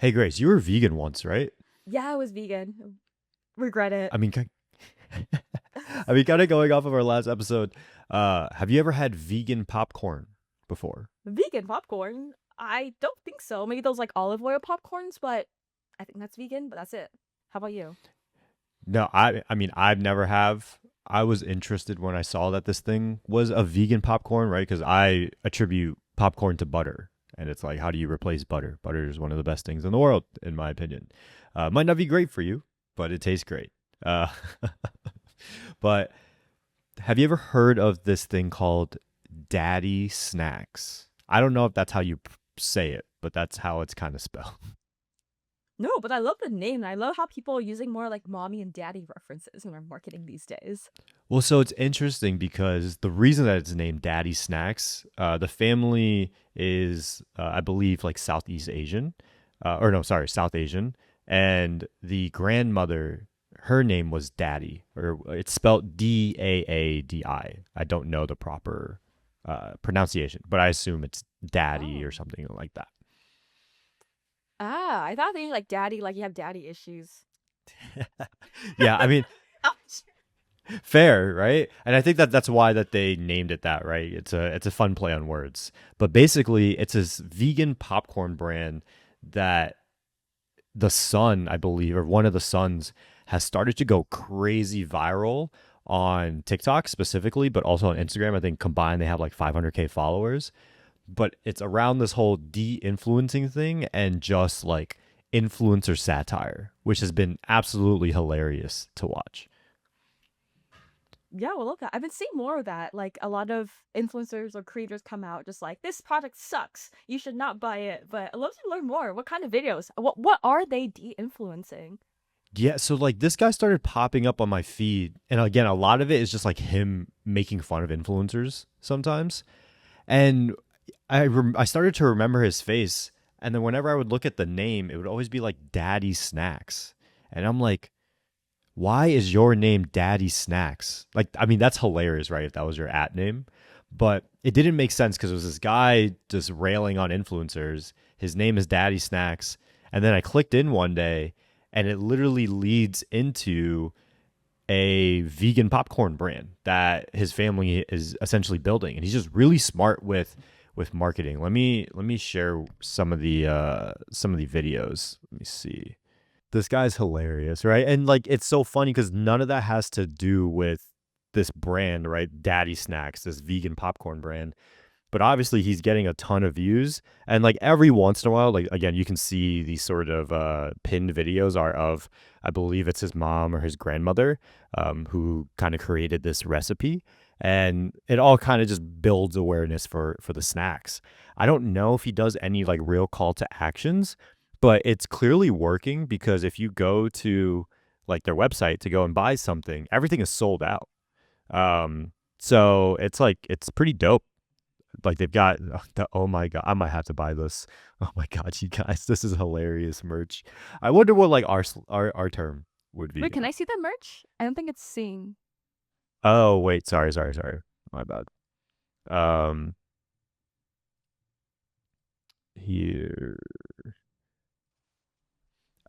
Hey Grace, you were vegan once, right? Yeah, I was vegan. Regret it. I mean, I mean, kind of going off of our last episode. Have you ever had vegan popcorn before? Vegan popcorn? I don't think so. Maybe those like olive oil popcorns, but I think that's vegan, but that's it. How about you? No, I mean, I've never have. I was interested when I saw that this thing was a vegan popcorn, right? Because I attribute popcorn to butter, and it's like, how do you replace butter? Butter is one of the best things in the world, in my opinion. Might not be great for you, but it tastes great. Uh, but have you ever heard of this thing called daddy snacks? I don't know if that's how you say it, but that's how it's kind of spelled. No, but I love the name. And I love how people are using more like mommy and daddy references in our marketing these days. Well, so it's interesting because the reason that it's named Daddy Snacks, the family is, I believe, like Southeast Asian, or no, sorry, South Asian, and the grandmother, her name was Daddy, or it's spelled Daadi. I don't know the proper pronunciation, but I assume it's Daddy or Oh. something like that. I thought they like daddy, like you have daddy issues. Yeah, I mean, Ouch. fair, right? And I think that that's why that they named it that, right? It's a fun play on words. But basically, it's this vegan popcorn brand that the son, I believe, or one of the sons has started to go crazy viral on TikTok specifically, but also on Instagram. I think combined they have like 500K followers. But it's around this whole de-influencing thing and just like influencer satire, which has been absolutely hilarious to watch. Yeah, well, look, I've been seeing more of that. Like a lot of influencers or creators come out just like this product sucks. You should not buy it. But I'd love to learn more. What kind of videos? What are they de-influencing? Yeah, so like this guy started popping up on my feed, and again, a lot of it is just like him making fun of influencers sometimes. And I started to remember his face, and then whenever I would look at the name, it would always be like Daddy Snacks, and I'm like, why is your name Daddy Snacks? Like, I mean, that's hilarious, right? If that was your at name, but it didn't make sense because it was this guy just railing on influencers. His name is Daddy Snacks, and then I clicked in one day, and it literally leads into a vegan popcorn brand that his family is essentially building, and he's just really smart with marketing. Let me share some of the videos. Let me see. This guy's hilarious, right? And like it's so funny because none of that has to do with this brand, right? Daddy Snacks, this vegan popcorn brand. But obviously he's getting a ton of views. And like every once in a while, like again, you can see these sort of pinned videos are of, I believe it's his mom or his grandmother, who kind of created this recipe. And it all kind of just builds awareness for the snacks. I don't know if he does any like real call to actions, but it's clearly working because if you go to like their website to go and buy something, everything is sold out. So it's like it's pretty dope. Like they've got the, oh my god, I might have to buy this. Oh my god, you guys, this is hilarious merch. I wonder what like our term would be. Wait, can I see that merch? I don't think it's seen. Oh wait, sorry, my bad. Um, here.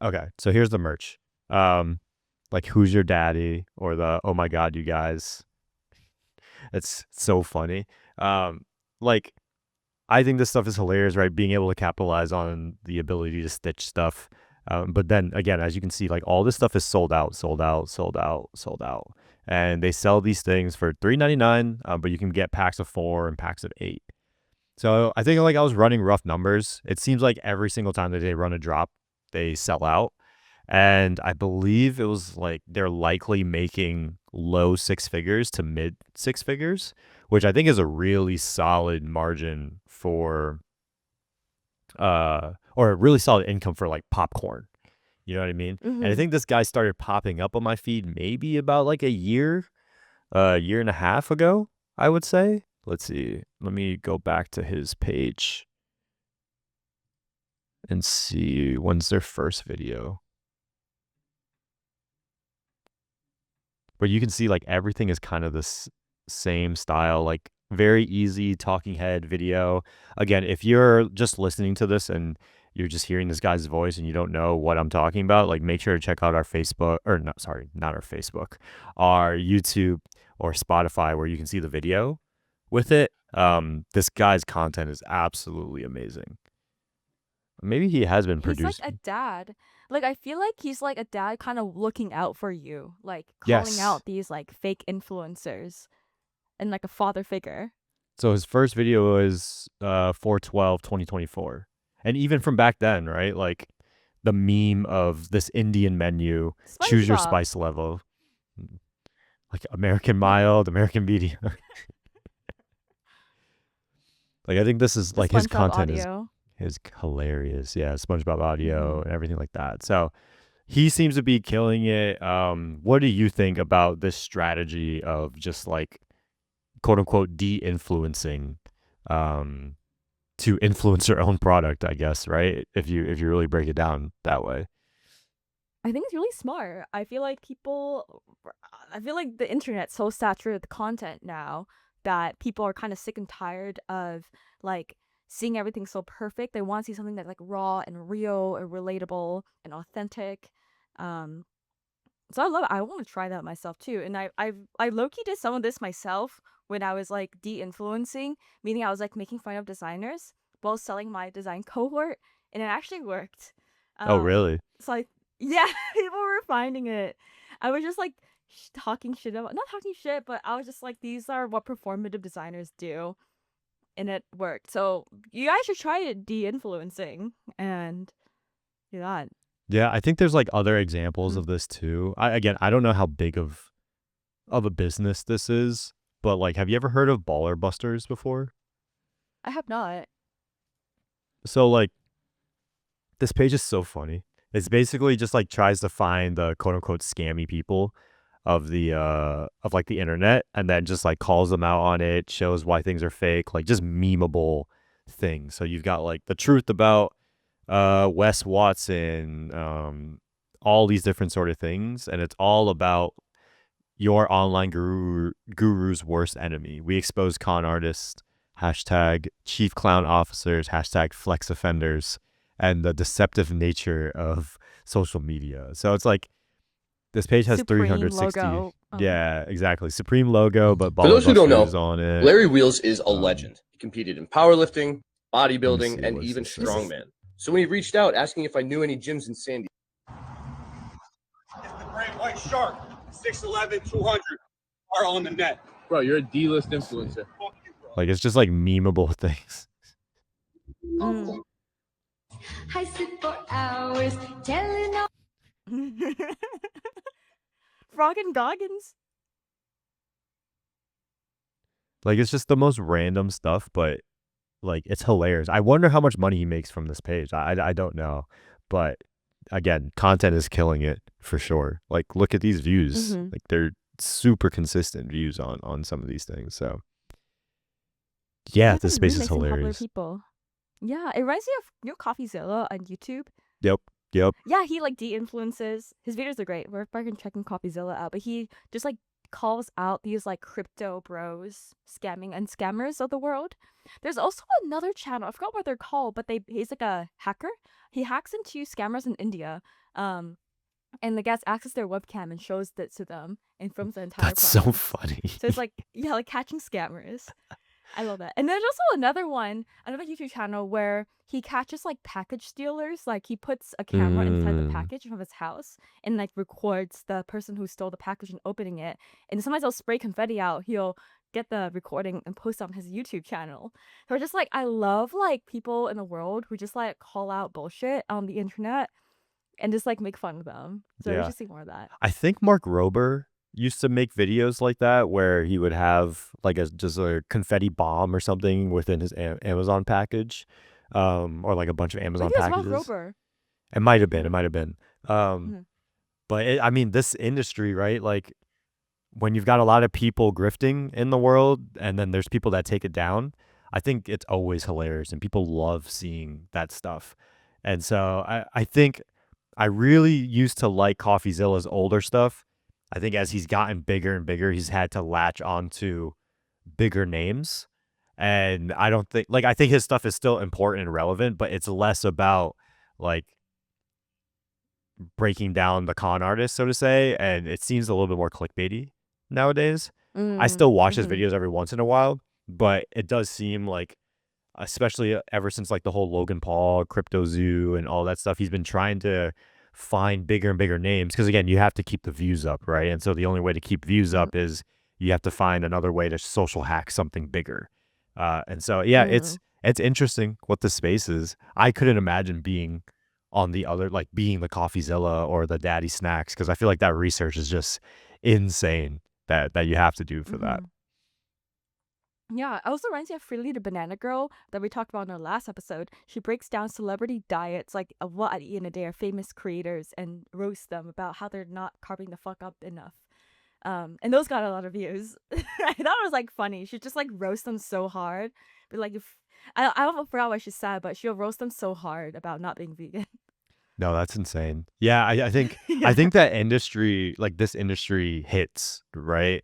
Okay, so here's the merch. Like who's your daddy or the oh my god, you guys. It's so funny. Like I think this stuff is hilarious, right? Being able to capitalize on the ability to stitch stuff. But then again, as you can see, like all this stuff is sold out, sold out, sold out, sold out. And they sell these things for $3.99, but you can get packs of 4 and packs of 8. So I think like I was running rough numbers. It seems like every single time that they run a drop, they sell out. And I believe it was like they're likely making low six figures to mid six figures, which I think is a really solid margin for or a really solid income for like popcorn. You know what I mean? And I Mm-hmm. think this guy started popping up on my feed maybe about like a year and a half ago, I would say. Let's see. Let me go back to his page and see when's their first video. Where you can see like everything is kind of this same style, like very easy talking head video. Again, if you're just listening to this and you're just hearing this guy's voice and you don't know what I'm talking about, like make sure to check out our Facebook, or not, sorry, not our Facebook, our YouTube or Spotify, where you can see the video with it. This guy's content is absolutely amazing. Maybe he has been He's like produced. a dad. Like I feel like he's like a dad kind of looking out for you, like calling Yes. out these like fake influencers and like a father figure. So his first video was 4/12/2024. And even from back then, right? Like the meme of this Indian menu, choose your SpongeBob. spice level. Like American Yeah. mild, American medium. Like I think this is The like his SpongeBob content audio. is hilarious. Yeah, SpongeBob Mm-hmm. audio and everything like that. So he seems to be killing it. What do you think about this strategy of just like quote unquote de-influencing um to influence your own product, I guess, right? If you really break it down that way. I think it's really smart. I feel like the internet's so saturated with content now that people are kind of sick and tired of like seeing everything so perfect. They want to see something that's like raw and real and relatable and authentic. Um, so I love it. I want to try that myself too. And I low key did some of this myself when I was like de-influencing, meaning I was like making fun of designers while selling my design cohort, and it actually worked. Oh, Um, really? so I yeah, people were finding it. I was just like talking shit about not talking shit, but I was just like these are what performative designers do, and it worked. So you guys should try it de-influencing and do that. Yeah, I think there's like other examples Mhm. of this too. I don't know how big of a business this is, but like have you ever heard of Baller Busters before? I have not. So like this page is so funny. It's basically just like tries to find the quote unquote scammy people of the of like the internet, and then just like calls them out on it, shows why things are fake, like just memeable things. So you've got like the truth about Wes Watson, all these different sort of things, and it's all about your online guru's worst enemy. We expose con artists, hashtag chief clown officers, hashtag flex offenders, and the deceptive nature of social media. So it's like this page has Supreme 360. logo. Yeah, exactly. Supreme logo, but For Baller those who don't Busters know, on it. Larry Wheels is a Um, legend. He competed in powerlifting, Let me bodybuilding, see. and What does even this say? strongman. So when he reached out asking if I knew any gyms in San It's the great white shark, 6'11", 200, are on the net. Bro, you're a D-list Let's see. influencer. Fuck you, bro. Like it's just like memeable things. Mm. I sit for hours telling all Frog and Goggins. Like it's just the most random stuff, but like it's hilarious. I wonder how much money he makes from this page. I don't know, but again, content is killing it for sure. Like look at these views. Mm-hmm. Like they're super consistent views on some of these things. So yeah, this space Really is makes them popular hilarious. people. Yeah, it reminds me of Coffeezilla on YouTube. Yep. Yep. Yeah, he like de-influences. His videos are great. We're fucking checking Coffeezilla out, but he just like calls out these like crypto bros scamming and scammers of the world. There's also another channel. I forgot what they're called, but he's like a hacker. He hacks into scammers in India. And the gets access their webcam and shows that to them and films the entire That's so process. funny. So it's like yeah, like catching scammers. I love that. And there's also another YouTube channel where he catches like package stealers. Like he puts a camera inside the package from his house and like records the person who stole the package and opening it. And sometimes he'll spray confetti out. He'll get the recording and post it on his YouTube channel. So just like I love like people in the world who just like call out bullshit on the internet and just like make fun of them. So we Yeah. should see more of that. I think Mark Rober used to make videos like that where he would have like just a confetti bomb or something within his Amazon package, or like a bunch of Amazon Maybe it was Mark packages. Rober. It might have been. It Mhm. might have been. Mhm. But I mean, this industry, right? Like when you've got a lot of people grifting in the world, and then there's people that take it down. I think it's always hilarious, and people love seeing that stuff. And so I think I really used to like CoffeeZilla's older stuff. I think as he's gotten bigger and bigger, he's had to latch onto bigger names. And I don't think I think his stuff is still important and relevant, but it's less about like breaking down the con artist, so to say, and it seems a little bit more clickbaity nowadays. I Mm, still watch his mm-hmm. videos every once in a while, but it does seem like, especially ever since like the whole Logan Paul, Crypto Zoo, and all that stuff, he's been trying to find bigger and bigger names because again, you have to keep the views up, right? And so the only way to keep views Mm, up is you have to find another way to social hack something bigger. And so yeah, mm. it's interesting what the space is. I couldn't imagine being on the other, like being the Coffeezilla or the Daddy Snacks, because I feel like that research is just insane that you have to do for that. Mm-hmm. Yeah, it also reminds me of Freely the Banana Girl that we talked about in our last episode. She breaks down celebrity diets, like of what I'd eat in a day, or famous creators, and roasts them about how they're not carving the fuck up enough. And those got a lot of views. I thought it was like funny. She just like roast them so hard, but like if I don't forgot what she said, but she'll roast them so hard about not being vegan. No, that's insane. Yeah, I Yeah. think that industry, like this industry hits, right?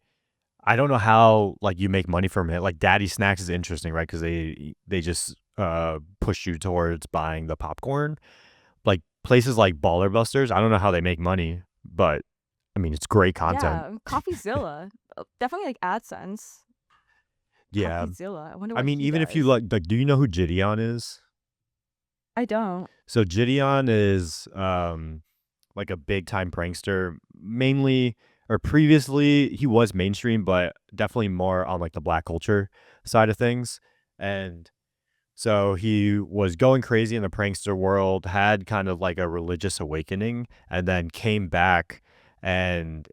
I don't know how like you make money from it. Like Daddy Snacks is interesting, right? Because they just push you towards buying the popcorn. Like places like Baller Busters, I don't know how they make money, but I mean it's great content. Yeah, Coffeezilla. Definitely like AdSense. Yeah. Coffeezilla. I wonder I what mean, he even if you does. like do you know who Gideon is? I don't. So Gideon is like a big time prankster, mainly or previously he was mainstream, but definitely more on like the black culture side of things. And so he was going crazy in the prankster world, had kind of like a religious awakening, and then came back. And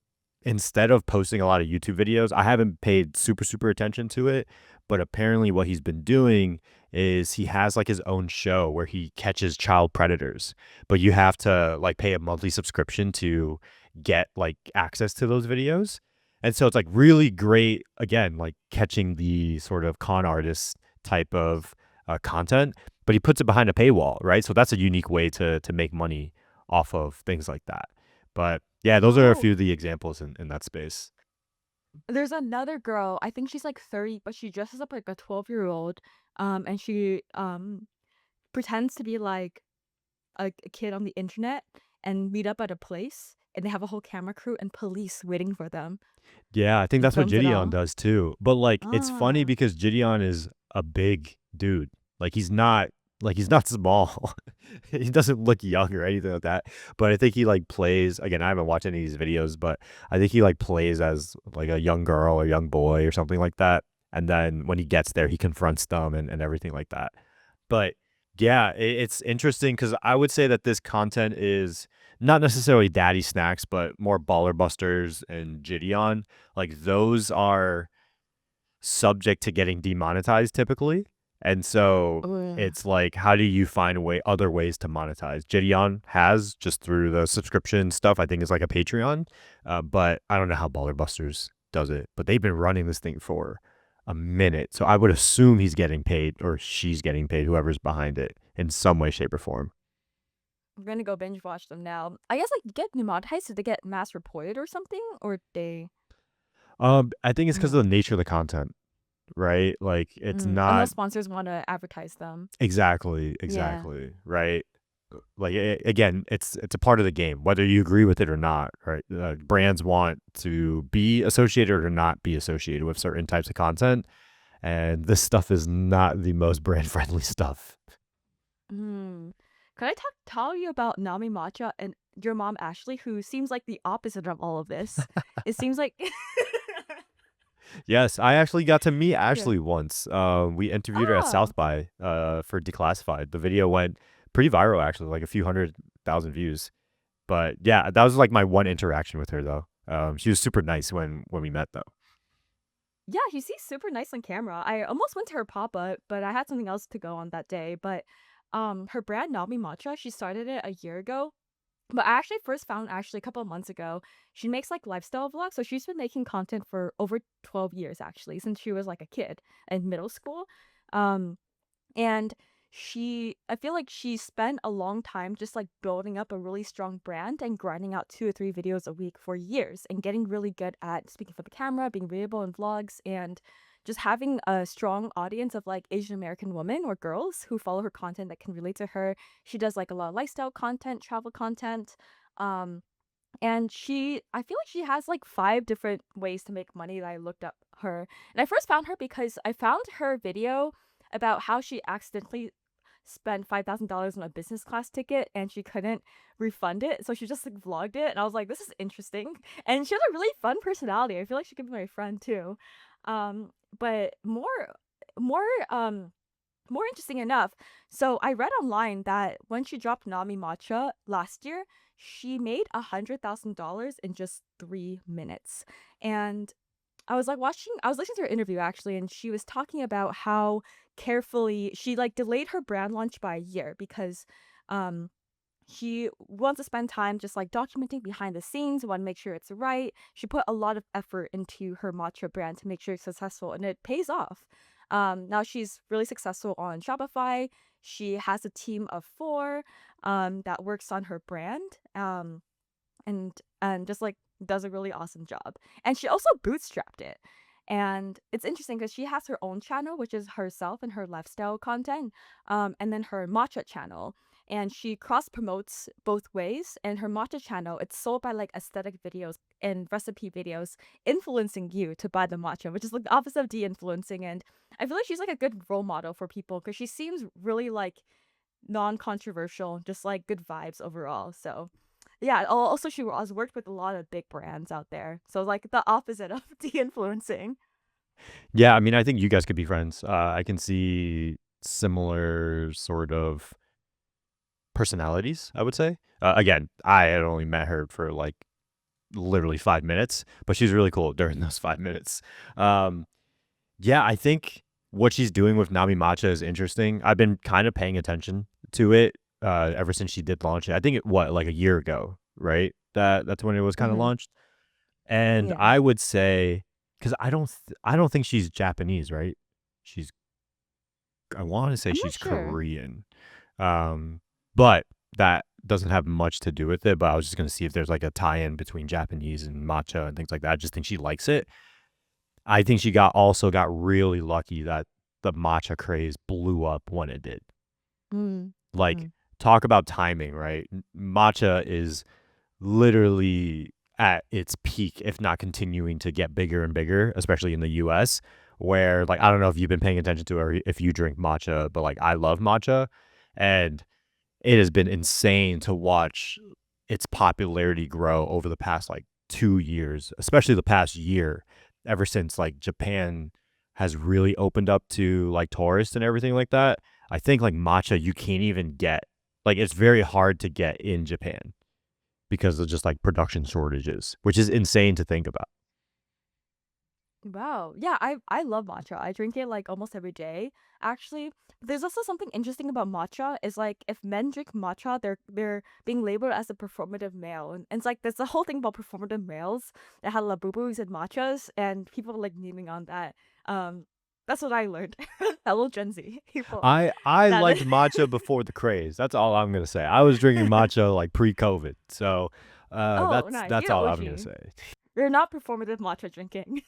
instead of posting a lot of YouTube videos, I haven't paid super attention to it, but apparently what he's been doing is he has like his own show where he catches child predators, but you have to like pay a monthly subscription to get like access to those videos. And so it's like really great, again, like catching the sort of con artist type of content, but he puts it behind a paywall, right? So that's a unique way to make money off of things like that. But yeah, those are a Oh, few of the examples in that space. there's another girl. I think she's like 30, but she dresses up like a 12-year-old. And she pretends to be like a kid on the internet and meet up at a place, and they have a whole camera crew and police waiting for them Yeah, I think and that's what films it Gideon all. does too. But like it's funny Ah. because Gideon is a big dude. Like he's not small. He doesn't look young or anything like that. But I think he like plays, again, I haven't watched any of these videos, but I think he like plays as like a young girl or young boy or something like that. And then when he gets there, he confronts them and everything like that. But yeah, it's interesting because I would say that this content is not necessarily daddy snacks, but more baller busters and Gideon. Like those are subject to getting demonetized typically. And so Oh yeah. it's like, how do you find other ways to monetize? Gideon has just through the subscription stuff. I think it's like a Patreon, but I don't know how Baller Busters does it. But they've been running this thing for a minute, so I would assume he's getting paid or she's getting paid, whoever's behind it, in some way, shape, or form. I'm gonna go binge watch them now. I guess like get demonetized, did they get mass reported or something? Or they I think it's because mm, of the nature of the content, right? Like it's unless not sponsors want to advertise them. Yeah. exactly right. Like again, it's a part of the game, whether you agree with it or not, right? Brands want to be associated or not be associated with certain types of content, and this stuff is not the most brand friendly stuff. Hmm. Could I tell you about Nami Matcha and your mom Ashley, who seems like the opposite of all of this? It seems like Yes, I actually got to meet yeah. Ashley once. We interviewed her at Oh, South by for Declassified. The video went pretty viral, actually, like a few 100,000 views. But yeah, that was like my one interaction with her, though. She was super nice when we met, though. yeah, she seems super nice on camera. I almost went to her pop-up, but I had something else to go on that day. But her brand Nami Matcha, she started it a year ago. But I actually first found Ashley a couple of months ago. She makes like lifestyle vlogs, so she's been making content for over 12 years actually, since she was like a kid in middle school. Um, and I feel like she spent a long time just like building up a really strong brand and grinding out 2 or 3 videos a week for years and getting really good at speaking for the camera, being readable in vlogs, and just having a strong audience of like Asian American women or girls who follow her content that can relate to her. She does like a lot of lifestyle content, travel content. Um, and I feel like she has like 5 different ways to make money that I looked up her. And I first found her because I found her video about how she accidentally spent $5,000 on a business class ticket and she couldn't refund it. So she just like vlogged it and I was like, this is interesting. And she has a really fun personality. I feel like she could be my friend too. But more um more interesting enough, so I read online that when she dropped Nami Matcha last year, she made $100,000 in just 3 minutes. And I was listening to her interview actually, and she was talking about how carefully she like delayed her brand launch by a year because um she wants to spend time just like documenting behind the scenes, want to make sure it's right. She put a lot of effort into her matcha brand to make sure it's successful, and it pays off. Now she's really successful on Shopify. She has a team of 4 that works on her brand. And just like does a really awesome job. And she also bootstrapped it. And it's interesting because she has her own channel, which is herself and her lifestyle content, and then her matcha channel. And she cross promotes both ways. And her matcha channel, it's sold by like aesthetic videos and recipe videos, influencing you to buy the matcha, which is like the opposite of de-influencing. And I feel like she's like a good role model for people because she seems really like non-controversial, just like good vibes overall. So yeah, also she has worked with a lot of big brands out there. So like the opposite of de-influencing. Yeah, I mean, I think you guys could be friends. I can see similar sort of personalities, I would say. Again, I had only met her for like literally 5 minutes, but she's really cool during those 5 minutes. Um, yeah, I think what she's doing with Nami Matcha is interesting. I've been kind of paying attention to it ever since she did launch it. I think like a year ago, right? That's when it was kind of Hmm. launched. And Yeah. I would say, because I don't think she's Japanese, right? She's I want to say I'm not she's sure. Korean. But that doesn't have much to do with it. But I was just gonna see if there's like a tie-in between Japanese and matcha and things like that. I just think she likes it. I think she also got really lucky that the matcha craze blew up when it did. Mm. Like, Mm. talk about timing, right? Matcha is literally at its peak, if not continuing to get bigger and bigger, especially in the US, where like I don't know if you've been paying attention to it or if you drink matcha, but like I love matcha and it has been insane to watch its popularity grow over the past like 2 years, especially the past year, ever since like Japan has really opened up to like tourists and everything like that. I think like matcha you can't even get like it's very hard to get in Japan because of just like production shortages, which is insane to think about. Wow. Yeah, I love matcha. I drink it like almost every day, actually. There's also something interesting about matcha is like if men drink matcha, they're being labeled as a performative male. And it's like there's a whole thing about performative males that have labubus and matchas and people are like memeing on that. Um that's what I learned. Fellow Gen Z people. I That liked matcha before the craze. That's all I'm gonna say. I was drinking matcha like pre-COVID, so Oh, that's nice. that's You're the all I'm gonna OG. say. You're not performative matcha drinking.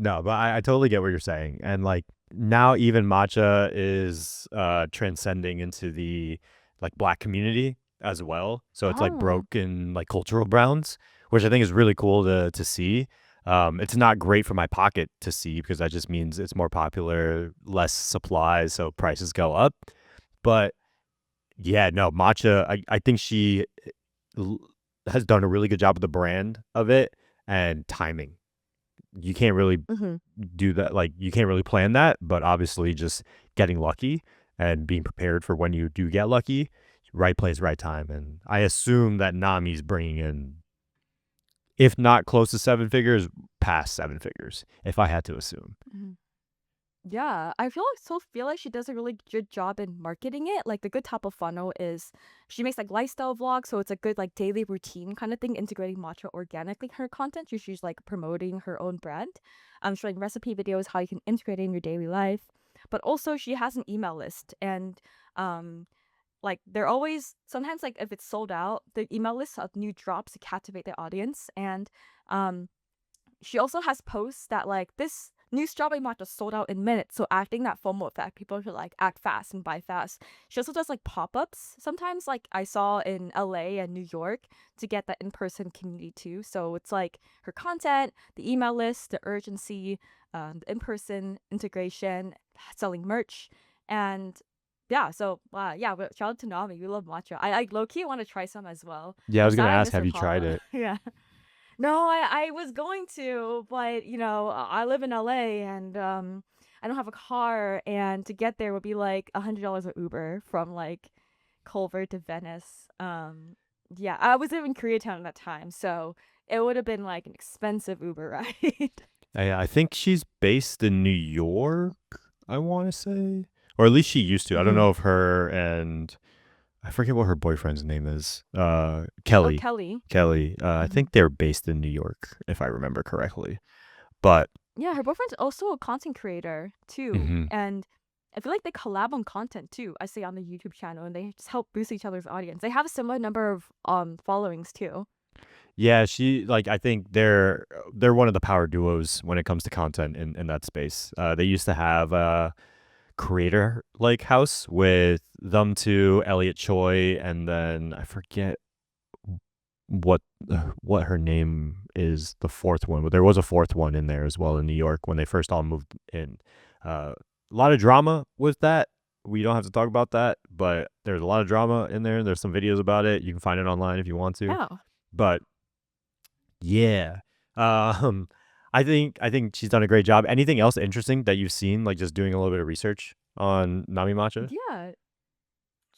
No, but I totally get what you're saying. And like now even matcha is transcending into the like black community as well. So it's like Oh. broken like cultural grounds, which I think is really cool to see. It's not great for my pocket to see because that just means it's more popular, less supplies, so prices go up. But yeah, no, matcha, I think she l- has done a really good job with the brand of it and timing. You can't really Hmm. do that. Like you can't really plan that, but obviously just getting lucky and being prepared for when you do get lucky, right place, right time. And I assume that Nami's bringing in, if not close to 7 figures, past 7 figures, if I had to assume. Yeah, I feel like she does a really good job in marketing it. Like the good top of funnel is she makes like lifestyle vlogs, so it's a good like daily routine kind of thing, integrating matcha organically in her content. She's like promoting her own brand, showing recipe videos how you can integrate it in your daily life. But also she has an email list, and um like they're always sometimes like if it's sold out, the email list of new drops to captivate the audience. And um she also has posts that like new strawberry matcha sold out in minutes. So acting that FOMO effect, people should like act fast and buy fast. She also does like pop-ups sometimes, like I saw in LA and New York, to get that in-person community too. So it's like her content, the email list, the urgency, the in-person integration, selling merch, and yeah. So yeah, but shout out to Nami. We love matcha. I low-key want to try some as well. Yeah, I I'm was gonna sad I ask, missed have her you tried pop-up. it? Yeah. No, I was going to, but I live in LA and I don't have a car, and to get there would be like $100 of Uber from like Culver to Venice. Yeah, I was in Koreatown at that time, so it would have been like an expensive Uber ride. I think she's based in New York, I want to say, or at least she used to. I don't Mhm. know if her and I forget what her boyfriend's name is. Oh, Kelly. Kelly. Kelly. I Mhm. think they're based in New York, if I remember correctly. But Yeah, her boyfriend's also a content creator too, mhm. and I feel like they collab on content too. I see on the YouTube channel, and they just help boost each other's audience. They have a similar number of followings too. Yeah, she like I think they're one of the power duos when it comes to content in that space. They used to have a creator like house with them two, Elliot Choi, and then I forget what what her name is, the fourth one, but there was a fourth one in there as well in New York when they first all moved in. A lot of drama with that. We don't have to talk about that, but there's a lot of drama in there. There's some videos about it. You can find it online if you want to. Yeah. But yeah, um, I think she's done a great job. Anything else interesting that you've seen, like just doing a little bit of research on Nami Matcha? Yeah.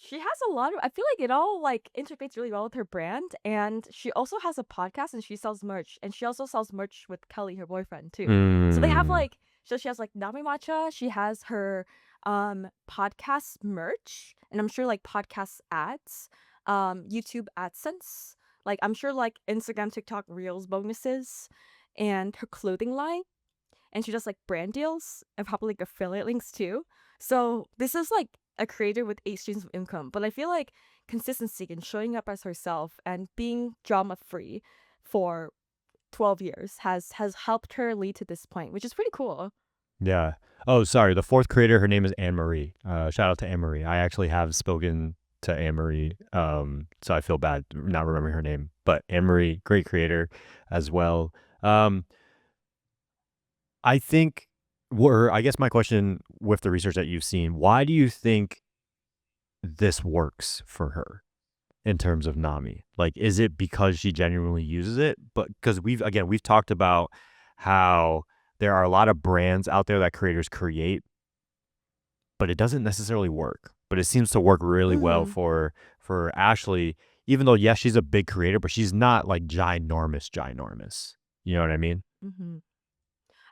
She has a lot of, I feel like it all like integrates really well with her brand, and she also has a podcast and she sells merch, and she also sells merch with Kelly, her boyfriend too. So they have Mm, like, so she has like Nami Matcha, she has her podcast merch, and I'm sure like podcast ads, YouTube AdSense, like I'm sure like Instagram, TikTok Reels bonuses, and her clothing line, and she does like brand deals and probably like affiliate links too. So this is like a creator with 8 streams of income, but I feel like consistency and showing up as herself and being drama free for 12 years has helped her lead to this point, which is pretty cool. yeah. Oh, sorry. The fourth creator, her name is Anne Marie. Shout out to Anne Marie. I actually have spoken to Anne Marie, so I feel bad not remembering her name. But Anne Marie, great creator as well. Um, I think, I guess my question with the research that you've seen, why do you think this works for her in terms of Nami? Like, is it because she genuinely uses it? But because we've talked about how there are a lot of brands out there that creators create, but it doesn't necessarily work. But it seems to work really well Mm-hmm. for Ashley, even though yes, she's a big creator, but she's not like ginormous. You know what I mean? Mm-hmm.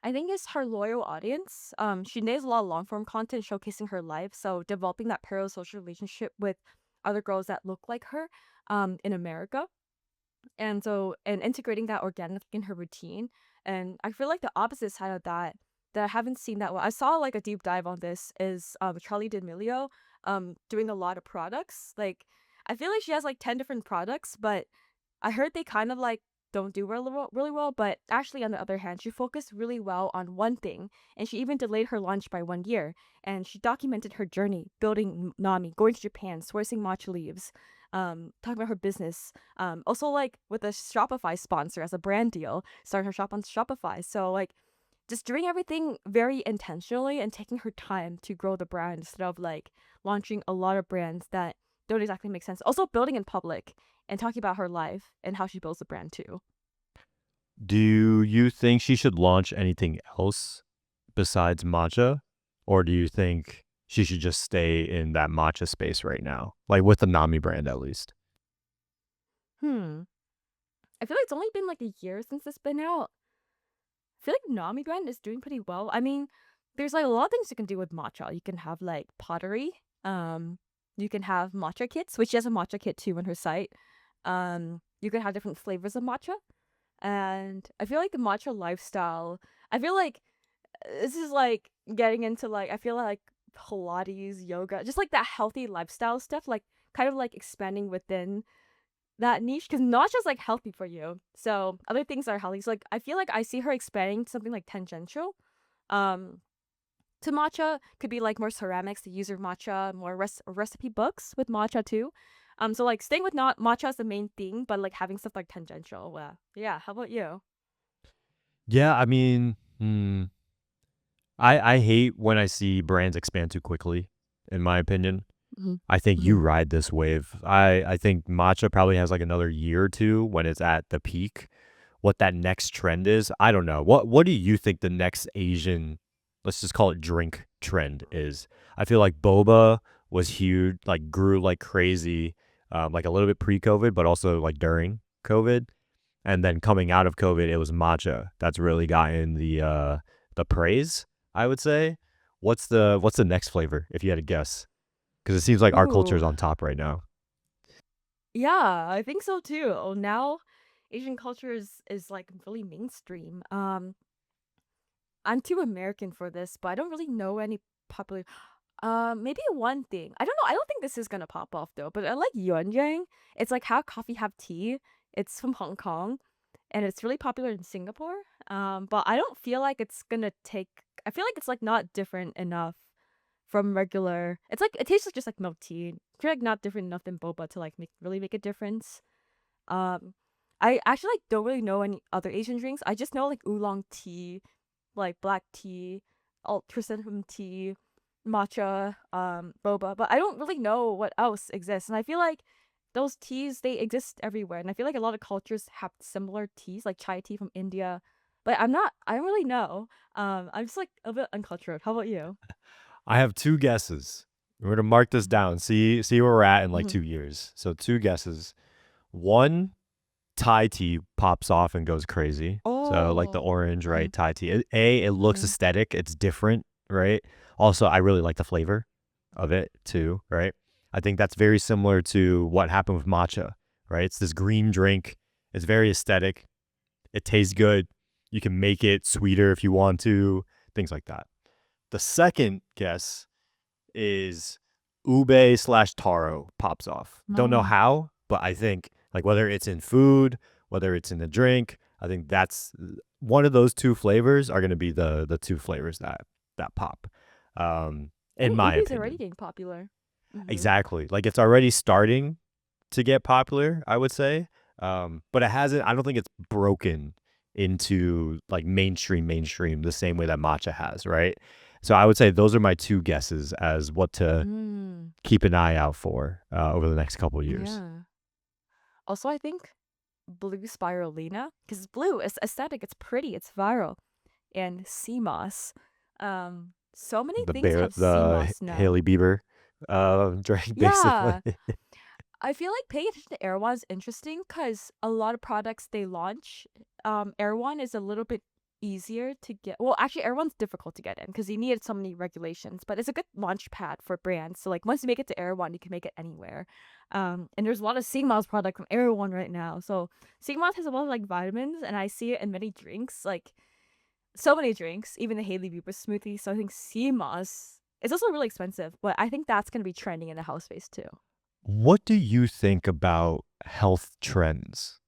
I think it's her loyal audience. She nails a lot of long form content showcasing her life, so developing that parasocial relationship with other girls that look like her, in America. And integrating that organically in her routine. And I feel like the opposite side of that I haven't seen that well. I saw like a deep dive on this is Charlie D'Amelio doing a lot of products. Like I feel like she has like 10 different products, but I heard they kind of like don't do really well, but actually on the other hand, she focused really well on one thing, and she even delayed her launch by 1 year, and she documented her journey building Nami, going to Japan, sourcing matcha leaves, talking about her business, also like with a Shopify sponsor as a brand deal, starting her shop on Shopify. So like just doing everything very intentionally and taking her time to grow the brand instead of like launching a lot of brands that don't exactly make sense. Also building in public and talking about her life and how she builds the brand too. Do you think she should launch anything else besides matcha? Or do you think she should just stay in that matcha space right now? Like with the Nami brand at least. Hmm. I feel like it's only been like a year since it's been out. I feel like Nami brand is doing pretty well. I mean, there's like a lot of things you can do with matcha. You can have like pottery. You can have matcha kits, which she has a matcha kit too on her site. You can have different flavors of matcha. And I feel like the matcha lifestyle, I feel like this is like getting into like, I feel like Pilates, yoga, just like that healthy lifestyle stuff, like kind of like expanding within that niche, because not just like healthy for you. So other things are healthy. So like I feel like I see her expanding to something like tangential. Um, to matcha could be like more ceramics to use your matcha, more recipe books with matcha too. So like staying with not matcha is the main thing, but like having stuff like tangential. Yeah. How about you? Yeah, I mean, I hate when I see brands expand too quickly, in my opinion. Hmm. I think you Hmm. ride this wave. I think matcha probably has like another year or two when it's at the peak. What that next trend is, I don't know. What do you think the next Asian, let's just call it drink trend is? I feel like boba was huge, like grew like crazy, like a little bit pre-COVID, but also like during COVID. And then coming out of COVID, it was matcha that's really gotten the praise, I would say. What's the next flavor if you had to guess? Because it seems like our culture is Ooh, on top right now. yeah, I think so too. Oh, now Asian culture is like really mainstream. I'm too American for this, but I don't really know any popular. Maybe one thing. I don't know. I don't think this is gonna pop off though. But I like Yuan. It's like how coffee have tea. It's from Hong Kong, and it's really popular in Singapore. But I don't feel like it's gonna take. I feel like it's like not different enough from regular. It's like it tastes like just like milk tea. I feel like not different enough than boba to like make a difference. Um, I actually like don't really know any other Asian drinks. I just know like oolong tea, like black tea, chrysanthemum tea, matcha, boba, but I don't really know what else exists. And I feel like those teas they exist everywhere, and I feel like a lot of cultures have similar teas, like chai tea from India. But I'm not. I don't really know. I'm just like a bit uncultured. How about you? I have two guesses. We're gonna mark this down. See where we're at in like Mhm. 2 years. So two guesses. One, Thai tea pops off and goes crazy. So like the Oh. orange, right? Mhm. Thai tea. It looks Mhm. aesthetic. It's different, right? Also, I really like the flavor of it too, right? I think that's very similar to what happened with matcha, right? It's this green drink. It's very aesthetic. It tastes good. You can make it sweeter if you want to, things like that. The second guess is ube slash taro pops off. Don't know No. how, but I think like whether it's in food, whether it's in a drink, I think that's one of those two flavors are going to be the two flavors that pop. I In think my ubi's already opinion. getting popular. Mhm. Exactly. Like it's already starting to get popular, I would say. But it hasn't, I don't think it's broken into like mainstream the same way that matcha has, right? So I would say those are my two guesses as what to Mm. keep an eye out for over the next couple of years. Yeah. Also, I think blue spirulina because it's blue, it's aesthetic, it's pretty, it's viral, and sea moss. So many things have sea The moss now. Haley Bieber drink, basically. Yeah, I feel like paying attention to Air One is interesting because a lot of products they launch, Air One is a little bit easier to get. Well, actually, Air One's difficult to get in because you need so many regulations, but it's a good launch pad for brands. So like once you make it to Air One, you can make it anywhere. And there's a lot of Sigma's product from Air One right now. So Sigma has a lot of like vitamins, and I see it in many drinks, like so many drinks, even the Haley Bieber smoothie. So I think Sigma's it's also really expensive, but I think that's gonna be trending in the house space too. What do you think about health trends?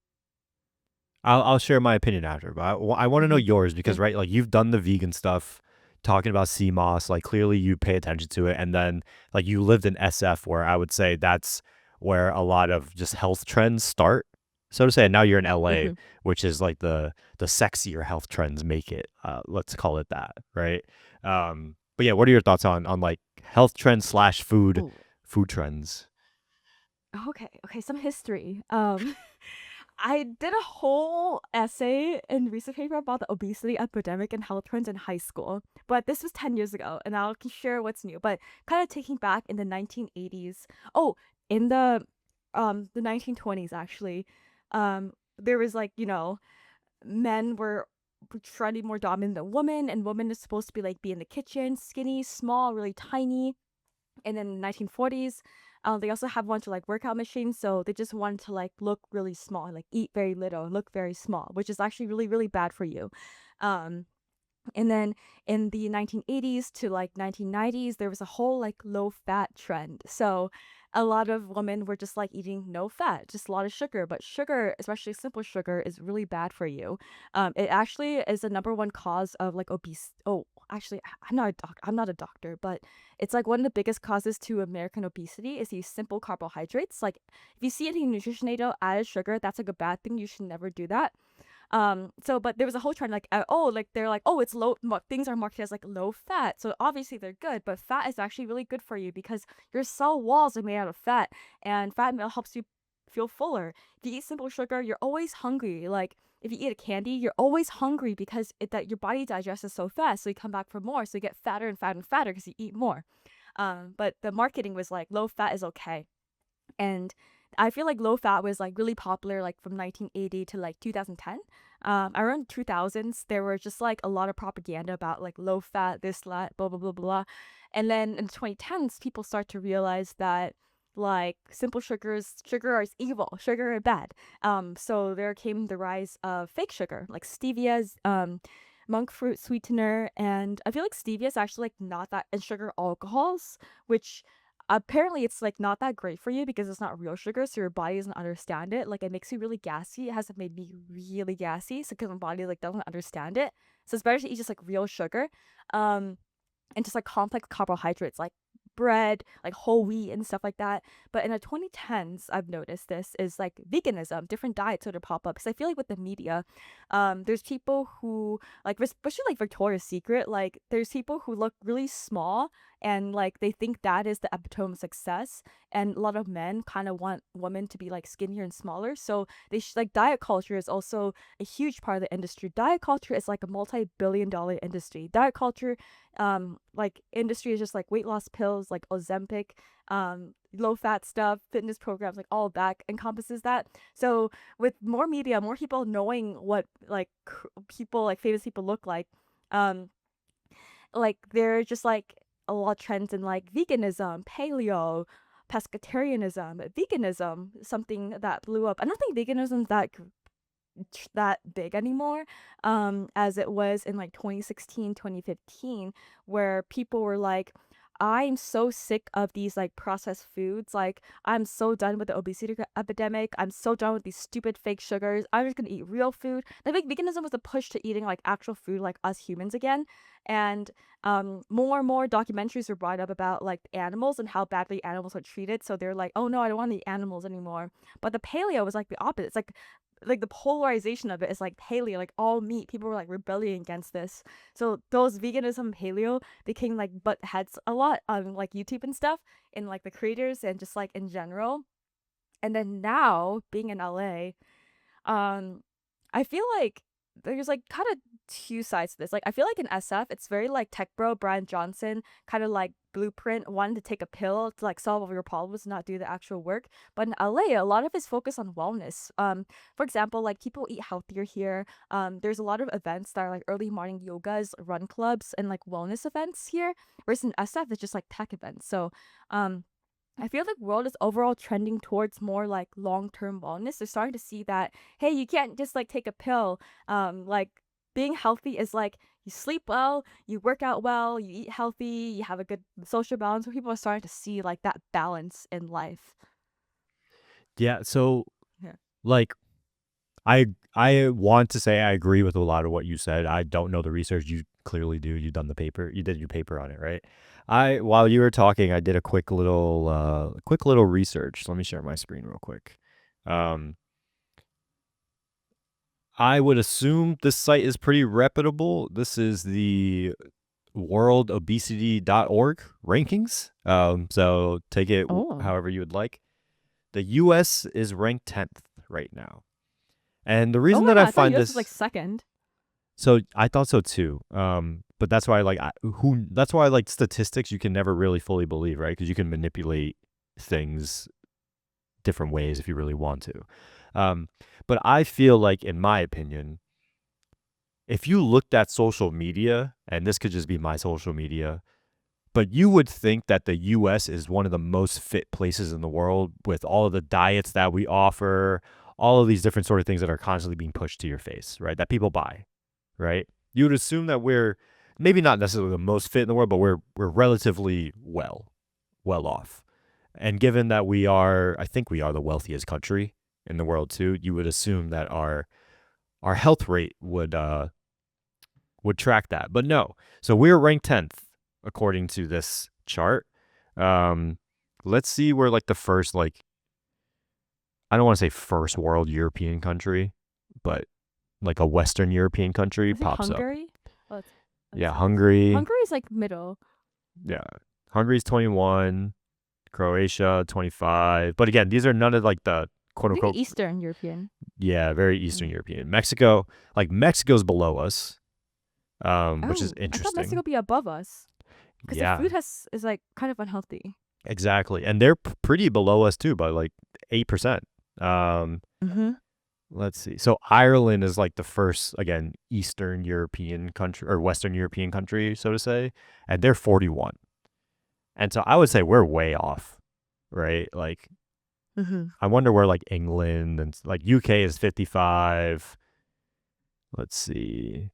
I'll share my opinion after, but I want to know Hmm. yours because Okay. right, like you've done the vegan stuff, talking about CMOS, like clearly you pay attention to it, and then like you lived in SF, where I would say that's where a lot of just health trends start, so to say. And now you're in LA, Hmm. which is like the sexier health trends make it. Let's call it that, right? But yeah, what are your thoughts on like health trends slash food trends? Okay, some history. I did a whole essay in research paper about the obesity epidemic and health trends in high school, but this was 10 years ago, and I'll share what's new. But kind of taking back in the 1980s. Oh, in the 1920s actually, there was like men were trying to be more dominant than women, and women is supposed to be like be in the kitchen, skinny, small, really tiny. And then in the 1940s, they also have a bunch of like workout machines, so they just wanted to like look really small and like eat very little and look very small, which is actually really really bad for you. Um, and then in the 1980s to like 1990s, there was a whole like low fat trend. So a lot of women were just like eating no fat, just a lot of sugar. But sugar, especially simple sugar, is really bad for you. It actually is the number one cause of like obese. Oh. actually, I'm not a doctor, but it's like one of the biggest causes to American obesity is these simple carbohydrates. Like if you see any nutrition aid added sugar, that's like a bad thing. You should never do that. But there was a whole trend like, they're like, oh, it's things are marketed as like low fat. So obviously they're good, but fat is actually really good for you because your cell walls are made out of fat, and fat helps you feel fuller. If you eat simple sugar, you're always hungry. Like if you eat a candy, you're always hungry because that your body digests so fast. So you come back for more. So you get fatter and fatter and fatter because you eat more. But the marketing was like low fat is okay. And I feel like low fat was like really popular like from 1980 to like 2010. Around 2000s, there were just like a lot of propaganda about like low fat, this, that, blah, blah, blah, blah. And then in the 2010s, people start to realize that like simple sugar is evil, sugar is bad. So there came the rise of fake sugar, like stevia's, monk fruit sweetener, and I feel like stevia is actually like not that, and sugar alcohols, which apparently it's like not that great for you because it's not real sugar, so your body doesn't understand it. Like it makes you really gassy. It hasn't made me really gassy, so because my body like doesn't understand it, so it's better to eat just like real sugar, and just like complex carbohydrates like bread, like whole wheat and stuff like that. But in the 2010s, I've noticed this is like veganism, different diets sort of pop up. Because I feel like with the media, there's people who like, especially like Victoria's Secret, like there's people who look really small and like they think that is the epitome of success. And a lot of men kind of want women to be like skinnier and smaller. So like diet culture is also a huge part of the industry. Diet culture is like a multi-billion-dollar industry. Diet culture like industry is just like weight loss pills like Ozempic, low fat stuff, fitness programs, like all of that encompasses that. So with more media, more people knowing what like people like famous people look um like they're just like a lot of trends in like veganism, paleo, pescatarianism, veganism, something that blew up. I don't think veganism is that big anymore, as it was in like 2016, 2015, where people were like, I'm so sick of these like processed foods. Like, I'm so done with the obesity epidemic. I'm so done with these stupid fake sugars. I'm just gonna eat real food. I think veganism was a push to eating like actual food, like us humans again. And more and more documentaries were brought up about like animals and how badly animals are treated. So they're like, oh no, I don't want to eat animals anymore. But the paleo was like the opposite. It's like the polarization of it is like paleo, like all meat. People were like rebelling against this. So those veganism paleo became like butt heads a lot on like YouTube and stuff, and like the creators and just like in general. And then now being in LA, um I feel like there's like kind of two sides to this. Like I feel like in SF it's very like tech bro Brian Johnson kind of like blueprint, wanting to take a pill to like solve all your problems, not do the actual work. But in LA, a lot of it's focused on wellness. For example, like people eat healthier here. There's a lot of events that are like early morning yogas, run clubs, and like wellness events here. Whereas in SF it's just like tech events. So I feel like world is overall trending towards more like long-term wellness. They're starting to see that, hey, you can't just like take a pill. Like being healthy is like you sleep well, you work out well, you eat healthy, you have a good social balance. So people are starting to see like that balance in life. Yeah, so Yeah. like I want to say I agree with a lot of what you said. I don't know the research. You clearly do. You've done the paper. You did your paper on it, right? While you were talking, I did a quick little research. Let me share my screen real quick. I would assume this site is pretty reputable. This is the worldobesity.org rankings. So take it Oh. however you would like. The US is ranked 10th right now. And the reason Oh my that God, I I thought find US this was like second. so I thought so too. But that's why that's why like statistics you can never really fully believe, right? Because you can manipulate things different ways if you really want to. But I feel like, in my opinion, if you looked at social media, and this could just be my social media, but you would think that the US is one of the most fit places in the world with all of the diets that we offer, all of these different sort of things that are constantly being pushed to your face, right? That people buy, right? You would assume that we're maybe not necessarily the most fit in the world, but we're relatively well off. And given that I think we are the wealthiest country in the world too, you would assume that our health rate would would track that. But no. So we're ranked 10th according to this chart. Let's see where like the first like I don't want to say first world European country, but like a Western European country I think pops up. Hungary. Oh, that's Yeah, nice. Hungary. Hungary is like middle. Yeah. Hungary's 21, Croatia 25. But again, these are none of like the quote I think unquote Eastern European. yeah, very Eastern European. Mexico, like Mexico's below us. Which is Oh, I thought Mexico interesting. would be above us because Yeah, the food is like kind of unhealthy. exactly. And they're pretty below us too by like 8%. Mm-hmm. Let's see. So Ireland is like the first, again, Eastern European country or Western European country, so to say, and they're 41. And so I would say we're way off, right? Like, Mm-hmm. I wonder where like England and like UK is 55. Let's see.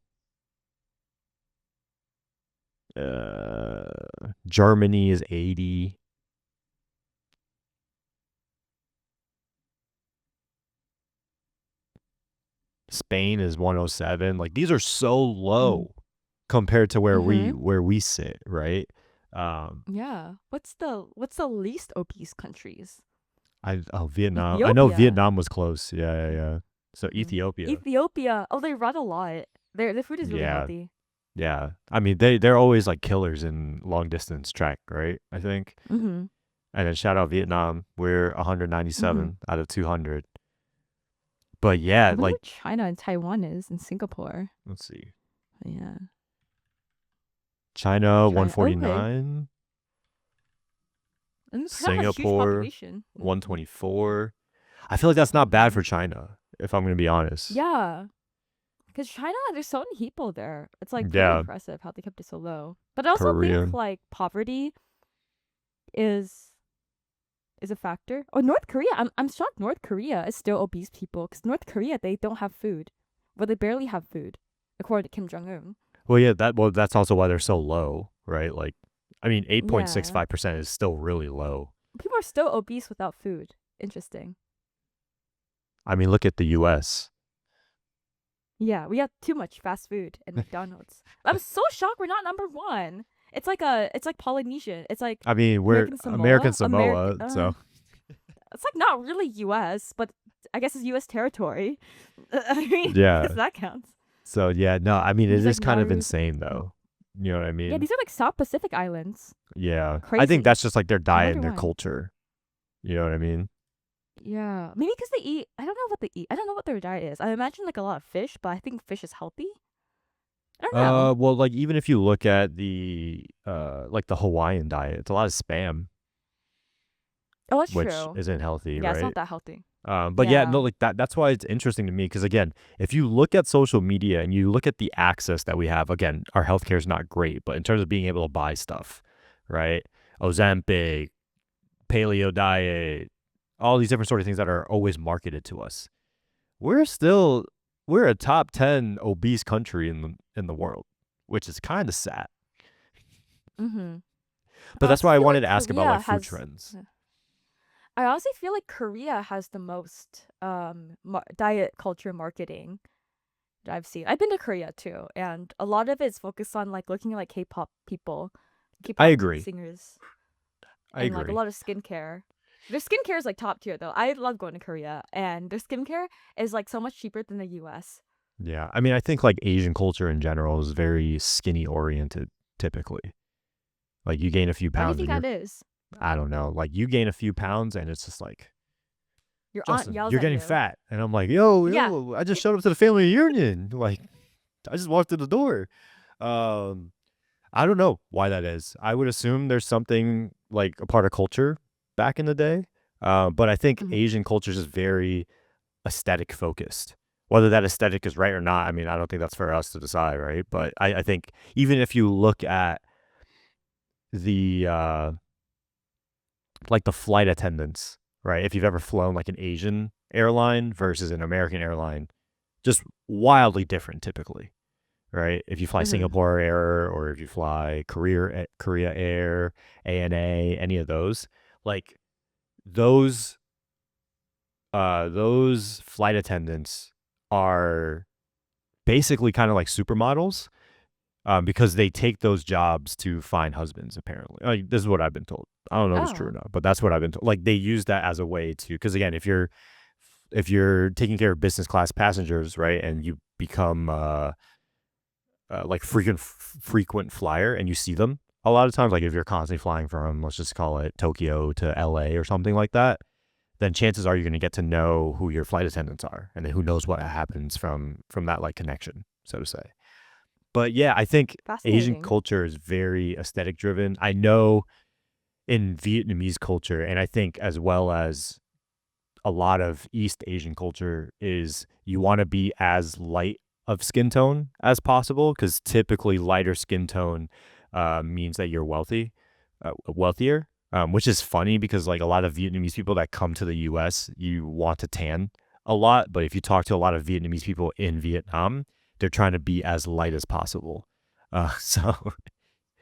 Germany is 80. Spain is 107. Like these are so low compared to where we sit, right? Yeah. What's the least obese countries? Vietnam. I know Ethiopia. Vietnam was close. Yeah. So Ethiopia. Ethiopia. Oh, they run a lot. Their food is really Yeah. healthy. Yeah. I mean they're always like killers in long distance track, right? I think. Mm-hmm. And then shout out Vietnam. We're 197 out of 200. But I yeah, wonder like what China and Taiwan is in Singapore. let's see. Yeah. China Okay. 149, And it's kind of a huge Singapore population. 124. I feel like that's not bad for China, if I'm gonna be honest. Yeah. Because China, there's so many people there. It's like pretty Yeah. impressive how they kept it so low. But I also Korea. think like poverty is a factor. Oh, North Korea. I'm shocked North Korea is still obese people because North Korea they don't have food. Well, they barely have food, according to Kim Jong Un. Well, yeah, that's also why they're so low, right? Like, I mean, 8.65% is still really low. People are still obese without food. Interesting. I mean, look at the U.S. Yeah, we have too much fast food and McDonald's. I'm so shocked we're not number one. It's like Polynesian. It's like I mean, we're American Samoa, so it's like not really U.S., but I guess it's U.S. territory. I mean, Yeah. I guess that counts. So yeah, no, I mean, it It's is like kind of Nauru. insane though. You know what I mean? Yeah, these are like South Pacific islands. Yeah. I Crazy. think that's just like their diet and wonder their why. culture. You know what I mean? Yeah, maybe because they eat. I don't know what they eat. I don't know what their diet is. I imagine like a lot of fish, but I think fish is healthy. I don't know. Well, like even if you look at the like the Hawaiian diet, it's a lot of spam, Oh, that's which true. isn't healthy, Yeah, it's right? not that healthy. But yeah, no, Yeah. like that's why it's interesting to me because again, if you look at social media and you look at the access that we have, again, our healthcare is not great, but in terms of being able to buy stuff, right? Ozempic, paleo diet, all these different sort of things that are always marketed to us. We're a top 10 obese country in the world, which is kind of sad. Mm-hmm. But that's also why I feel wanted like to ask about Korea like food has- trends. I honestly feel like Korea has the most diet culture marketing that I've seen. I've been to Korea too, and a lot of it's focused on like looking at like K-pop people, K-pop I agree. singers, I and like agree. a lot of skincare. Their skincare is like top tier though. I love going to Korea, and their skincare is like so much cheaper than the U.S. Yeah. I mean, I think like Asian culture in general is very skinny oriented typically. Like you gain a few Why do you pounds think and that is? I don't know. Like you gain a few pounds and it's just like, Your aunt Justin, yells you're at getting you. fat. And I'm like, yo, Yeah. I just showed up to the family reunion. Like I just walked through the door. I don't know why that is. I would assume there's something like a part of culture back in the day. But I think Mhm. Asian culture is very aesthetic focused. Whether that aesthetic is right or not, I mean, I don't think that's for us to decide, right? But I think even if you look at the like the flight attendants, right? If you've ever flown like an Asian airline versus an American airline, just wildly different typically, right? If you fly Mhm. Singapore Air or if you fly Korea Air, ANA, any of those, like those flight attendants are basically kind of like supermodels because they take those jobs to find husbands. Apparently, this is what I've been told. I don't know if it's true or Oh, not, but that's what I've been told. Like they use that as a way to, because again, if you're taking care of business class passengers, right, and you become like frequent flyer, and you see them a lot of times, like if you're constantly flying from, let's just call it Tokyo to LA or something like that, then chances are you're going to get to know who your flight attendants are, and then who knows what happens from that like connection, so to say. But yeah, I think Asian fascinating. culture is very aesthetic driven. I know in Vietnamese culture, and I think as well as a lot of East Asian culture, is you want to be as light of skin tone as possible, because typically lighter skin tone means that you're wealthier, which is funny because like a lot of Vietnamese people that come to the U.S., you want to tan a lot, but if you talk to a lot of Vietnamese people in Vietnam, they're trying to be as light as possible. So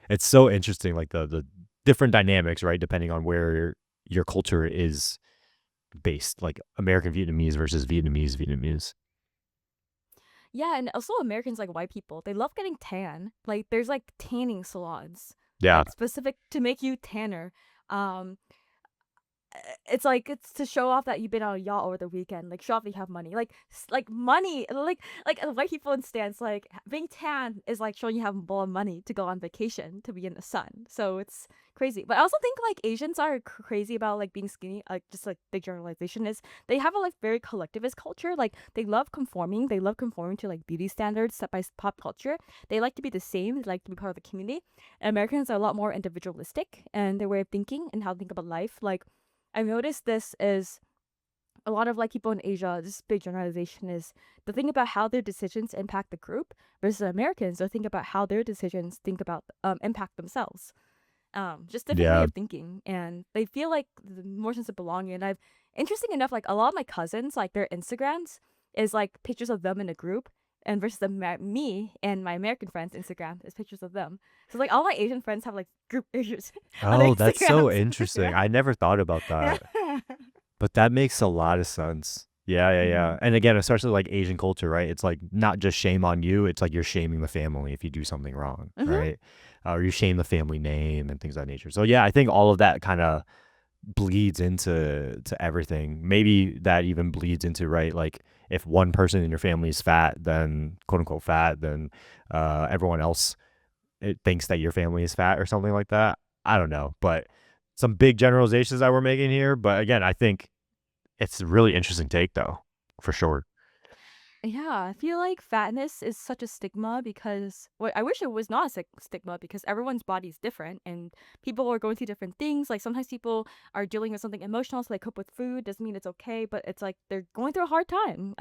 it's so interesting, like the different dynamics, right, depending on where your culture is based, like American Vietnamese versus Vietnamese. Yeah, and also Americans, like white people, they love getting tan. Like there's like tanning salons, Yeah, like specific to make you tanner. Um, it's like it's to show off that you've been on a yacht over the weekend, like show off that you have money, like money, like white people in stance, like being tan is like showing you have a bowl of money to go on vacation to be in the sun. So it's crazy. But I also think like Asians are crazy about like being skinny. Like just like the generalization is they have a like very collectivist culture. Like they love conforming. They love conforming to like beauty standards set by pop culture. They like to be the same. They like to be part of the community. And Americans are a lot more individualistic and their way of thinking and how to think about life. Like I've noticed this is a lot of like people in Asia, this big generalization is the thing about how their decisions impact the group versus Americans, or think about how their decisions think about impact themselves. Just different way yeah. of thinking, and they feel like more sense of belonging. And I've interesting enough, like a lot of my cousins, like their Instagrams is like pictures of them in a group, and versus me and my American friends' Instagram is pictures of them. So like all my Asian friends have like group pictures on their Oh, that's so Instagrams. interesting. Yeah. I never thought about Yeah. that. But that makes a lot of sense. Yeah, yeah, hmm yeah. And again, especially like Asian culture, right? It's like not just shame on you, it's like you're shaming the family if you do something wrong, hmm right? Or you shame the family name and things of that nature. So yeah, I think all of that kind of bleeds into everything. Maybe that even bleeds into, right, like if one person in your family is fat, then quote unquote fat, then everyone else it thinks that your family is fat or something like that. I don't know, but some big generalizations that we're making here. But again, I think it's a really interesting take, though, for sure. Yeah, I feel like fatness is such a stigma because well, I wish it was not a stigma because everyone's body is different and people are going through different things. Like sometimes people are dealing with something emotional, so they cope with food. Doesn't mean it's okay, but it's like they're going through a hard time.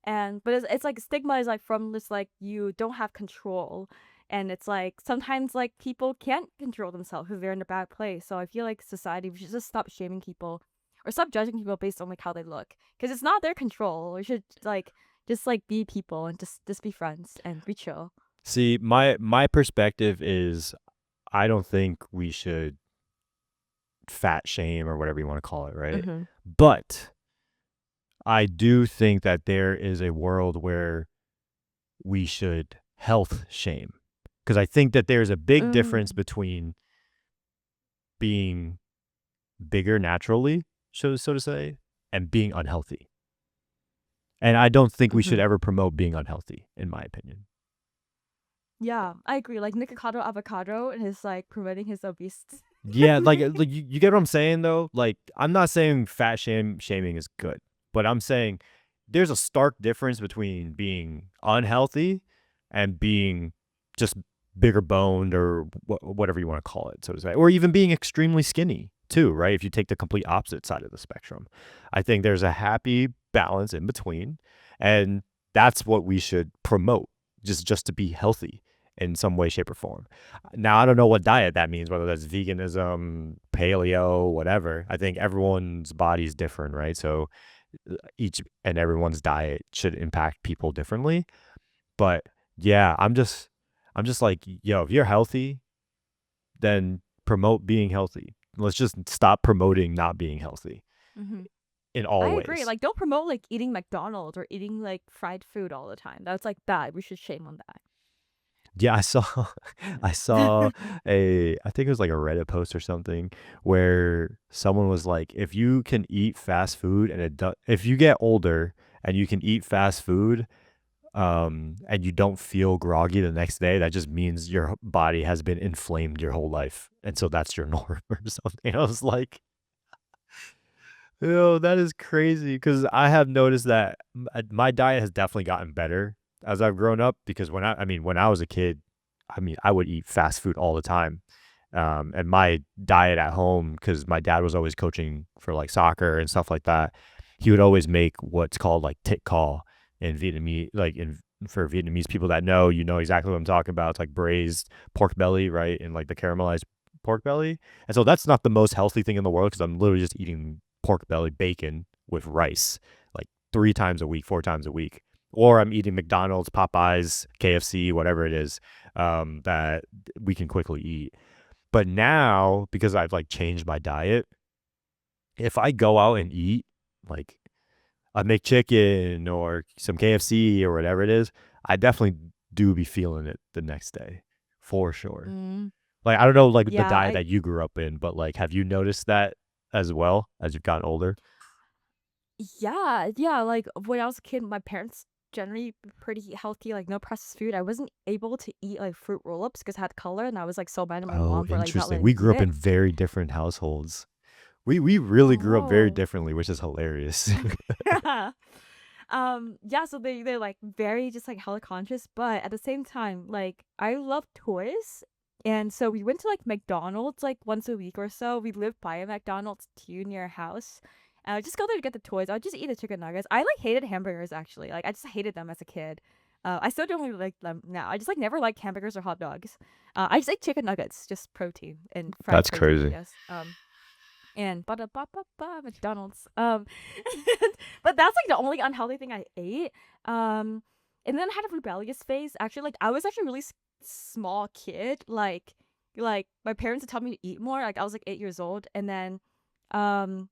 And but it's like stigma is like from this like you don't have control, and it's like sometimes like people can't control themselves because they're in a bad place. So I feel like society we should just stop shaming people or stop judging people based on like how they look because it's not their control. We should like just like be people and just be friends and be chill. See, my perspective is I don't think we should fat shame or whatever you want to call it, right? Mm-hmm. But I do think that there is a world where we should health shame, because I think that there's a big difference Mm. between being bigger naturally, so to say, and being unhealthy. And I don't think we should Mm-hmm. ever promote being unhealthy, in my opinion. Yeah, I agree. Like Nikocado Avocado and his like promoting his obese. Yeah, like you get what I'm saying though? Like I'm not saying shaming is good, but I'm saying there's a stark difference between being unhealthy and being just bigger boned or whatever you want to call it, so to say, or even being extremely skinny too, right? If you take the complete opposite side of the spectrum, I think there's a happy balance in between, and that's what we should promote, just to be healthy in some way, shape, or form. Now, I don't know what diet that means, whether that's veganism, paleo, whatever. I think everyone's body is different, right? So each and everyone's diet should impact people differently. But yeah, I'm just like, yo, if you're healthy, then promote being healthy. Let's just stop promoting not being healthy Mm-hmm. in I all agree. ways. Like don't promote like eating McDonald's or eating like fried food all the time. That's like bad. We should shame on that. Yeah, I saw I saw I think it was like a Reddit post or something where someone was like, if you can eat fast food and if you get older and you can eat fast food, and you don't feel groggy the next day, that just means your body has been inflamed your whole life. And so that's your norm or something. I was like, yo, that is crazy because I have noticed that my diet has definitely gotten better as I've grown up because I mean, when I was a kid, I mean, I would eat fast food all the time. And my diet at home, because my dad was always coaching for like soccer and stuff like that, he would always make what's called like tit call in Vietnamese, for Vietnamese people that know, you know exactly what I'm talking about. It's like braised pork belly, right? And like the caramelized pork belly. And so that's not the most healthy thing in the world because I'm literally just eating pork belly bacon with rice like 3 times a week, 4 times a week. Or I'm eating McDonald's, Popeyes, KFC, whatever it is, that we can quickly eat. But now, because I've like changed my diet, if I go out and eat like a McChicken or some KFC or whatever it is, I definitely do be feeling it the next day for sure. Mm, Like, I don't know, like the yeah, diet that you grew up in, but like, have you noticed that as well as you've gotten older? yeah. Like when I was a kid, my parents generally pretty healthy, like no processed food. I wasn't able to eat like fruit roll-ups because I had color, and I was like so mad at my Oh, mom for like not interesting. letting We me eat grew up it. in very different households. We really grew up very Oh. differently, which is hilarious. Yeah. Yeah, so they're like very just like hella conscious, but at the same time, like I love toys. And so we went to like McDonald's like once a week or so. We lived by a McDonald's too near our house. And I would just go there to get the toys. I would just eat the chicken nuggets. I like hated hamburgers actually. Like I just hated them as a kid. I still don't really like them now. I just like never liked hamburgers or hot dogs. I just ate chicken nuggets, just protein and fried That's protein, I crazy. guess. And ba ba ba ba McDonald's. But that's like the only unhealthy thing I ate. Um, and then I had a rebellious phase. Actually, like I was actually a really small kid. Like my parents would tell me to eat more. Like I was like 8 years old, um,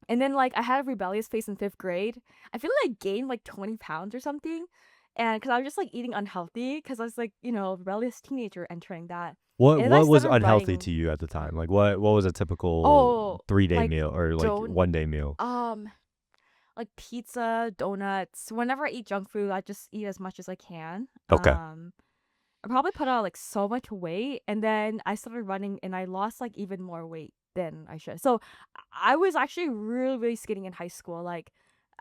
and then like I had a rebellious phase in 5th grade. I feel like I gained like 20 pounds or something, and because I was just like eating unhealthy, because I was like rebellious teenager entering that, What and then I what was started unhealthy running. to you at the time? Like what was a typical Oh, 3-day like meal or like don't 1-day meal? um like pizza, donuts. Whenever I eat junk food, I just eat as much as I can. Okay. I probably put on like so much weight, and then I started running and I lost like even more weight than I should. So I was actually really, really skinny in high school. Like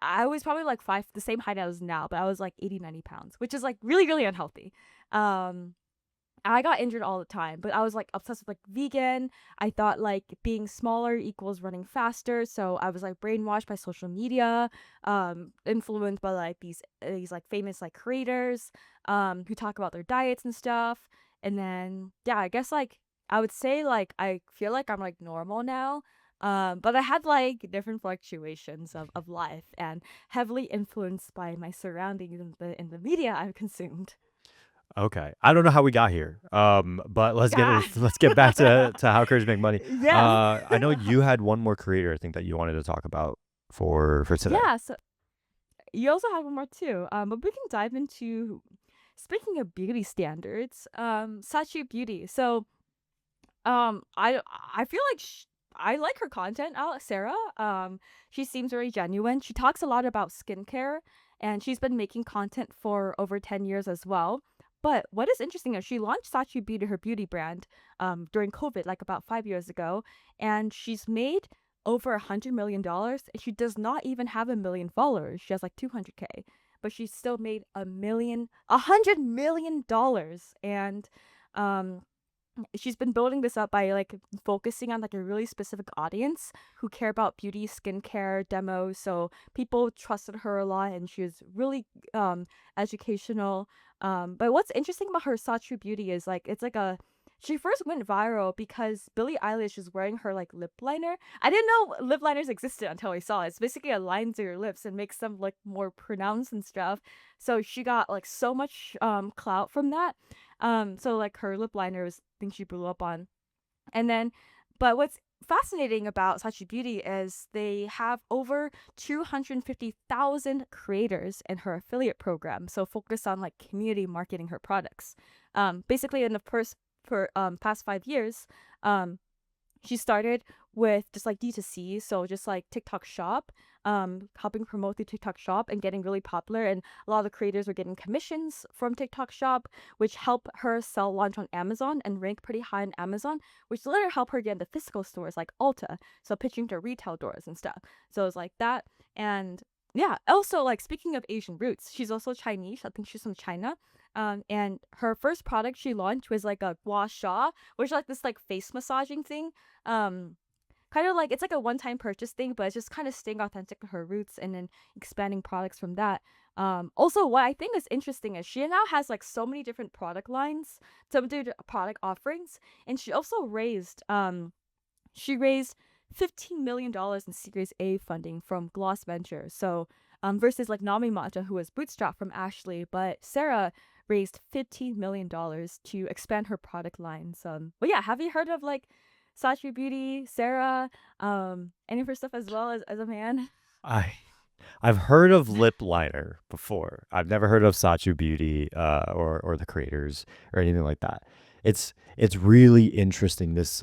I was probably like the same height as now, but I was like 80, 90 pounds, which is like really, really unhealthy. Um, I got injured all the time, but I was like obsessed with like vegan. I thought like being smaller equals running faster, so I was like brainwashed by social media, influenced by like these like famous like creators, who talk about their diets and stuff. And then yeah, I guess like I would say like I feel like I'm like normal now. But I had like different fluctuations of life and heavily influenced by my surroundings in the media I've consumed. Okay. I don't know how we got here. But let's get Ah. let's get back to how creators make money. Yeah. I know you had one more creator I think that you wanted to talk about for today. Yeah, so you also have one more too. But we can dive into speaking of beauty standards, Sachi Beauty. So, I feel like I like her content, Sarah. She seems very genuine. She talks a lot about skincare, and she's been making content for over 10 years as well. But what is interesting is she launched Sachi Beauty, her beauty brand, during COVID, like about 5 years ago, and she's made over $100 million, and she does not even have a million followers. She has like 200K, but she still made $100 million, and um she's been building this up by like focusing on like a really specific audience who care about beauty skincare demos. So people trusted her a lot, and she was really educational. But what's interesting about her Sachi Beauty is like it's like a she first went viral because Billie Eilish is wearing her like lip liner. I didn't know lip liners existed until I saw it. It's basically aligns your lips and makes them look more pronounced and stuff. So she got like so much clout from that. So like her lip liner was thing she blew up on. And then but what's fascinating about Sachi Beauty is they have over 250,000 creators in her affiliate program. So focus on like community marketing her products. Basically, in the past 5 years, um, she started with just like D2C, so just like TikTok Shop, helping promote the TikTok Shop and getting really popular. And a lot of the creators were getting commissions from TikTok Shop, which help her sell launch on Amazon and rank pretty high on Amazon, which later helped her get into physical stores like Ulta, so pitching to retail doors and stuff. So it's like that. And yeah, also like speaking of Asian roots, she's also Chinese. I think she's from China. And her first product she launched was like a gua sha, which is like this like face massaging thing. Um, Kind of like it's like a one-time purchase thing, but it's just kind of staying authentic to her roots and then expanding products from that. Also, what I think is interesting is she now has like so many different product lines, some different product offerings, and she raised $15 million in Series A funding from Gloss Ventures. So, versus like Nami Matcha, who was bootstrapped from Ashley, but Sarah raised $15 million to expand her product lines. But yeah, have you heard of like Sachi Beauty, Sarah, any of her stuff as well as a man? I I've heard of lip liner before. I've never heard of Sachu Beauty or the creators or anything like that. It's really interesting this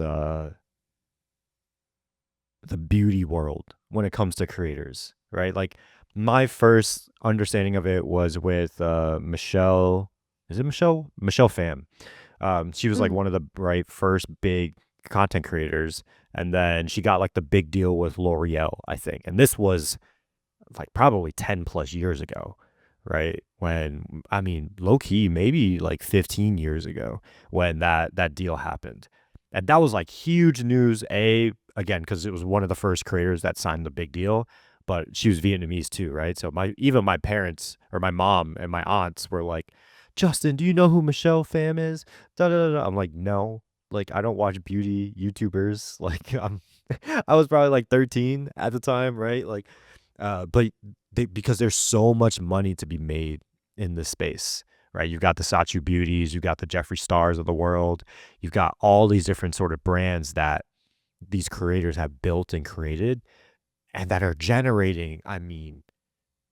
the beauty world when it comes to creators, right? Like my first understanding of it was with Michelle. Is it Michelle? Michelle Pham. She was like Mm. one of the first big content creators, and then she got like the big deal with L'Oreal, I think. And this was like probably 10 plus years ago, right? When I mean, low key, maybe like 15 years ago when that deal happened. And that was like huge news, again, because it was one of the first creators that signed the big deal, but she was Vietnamese too, right? So even my parents or my mom and my aunts were like, Justin, do you know who Michelle Pham is? Da, da, da, da. I'm like, no, like I don't watch beauty YouTubers. Like I was probably like 13 at the time, right? Like, but because there's so much money to be made in this space, right? You've got the Sachu Beauties, you've got the Jeffree Stars of the world, you've got all these different sort of brands that these creators have built and created and that are generating, I mean,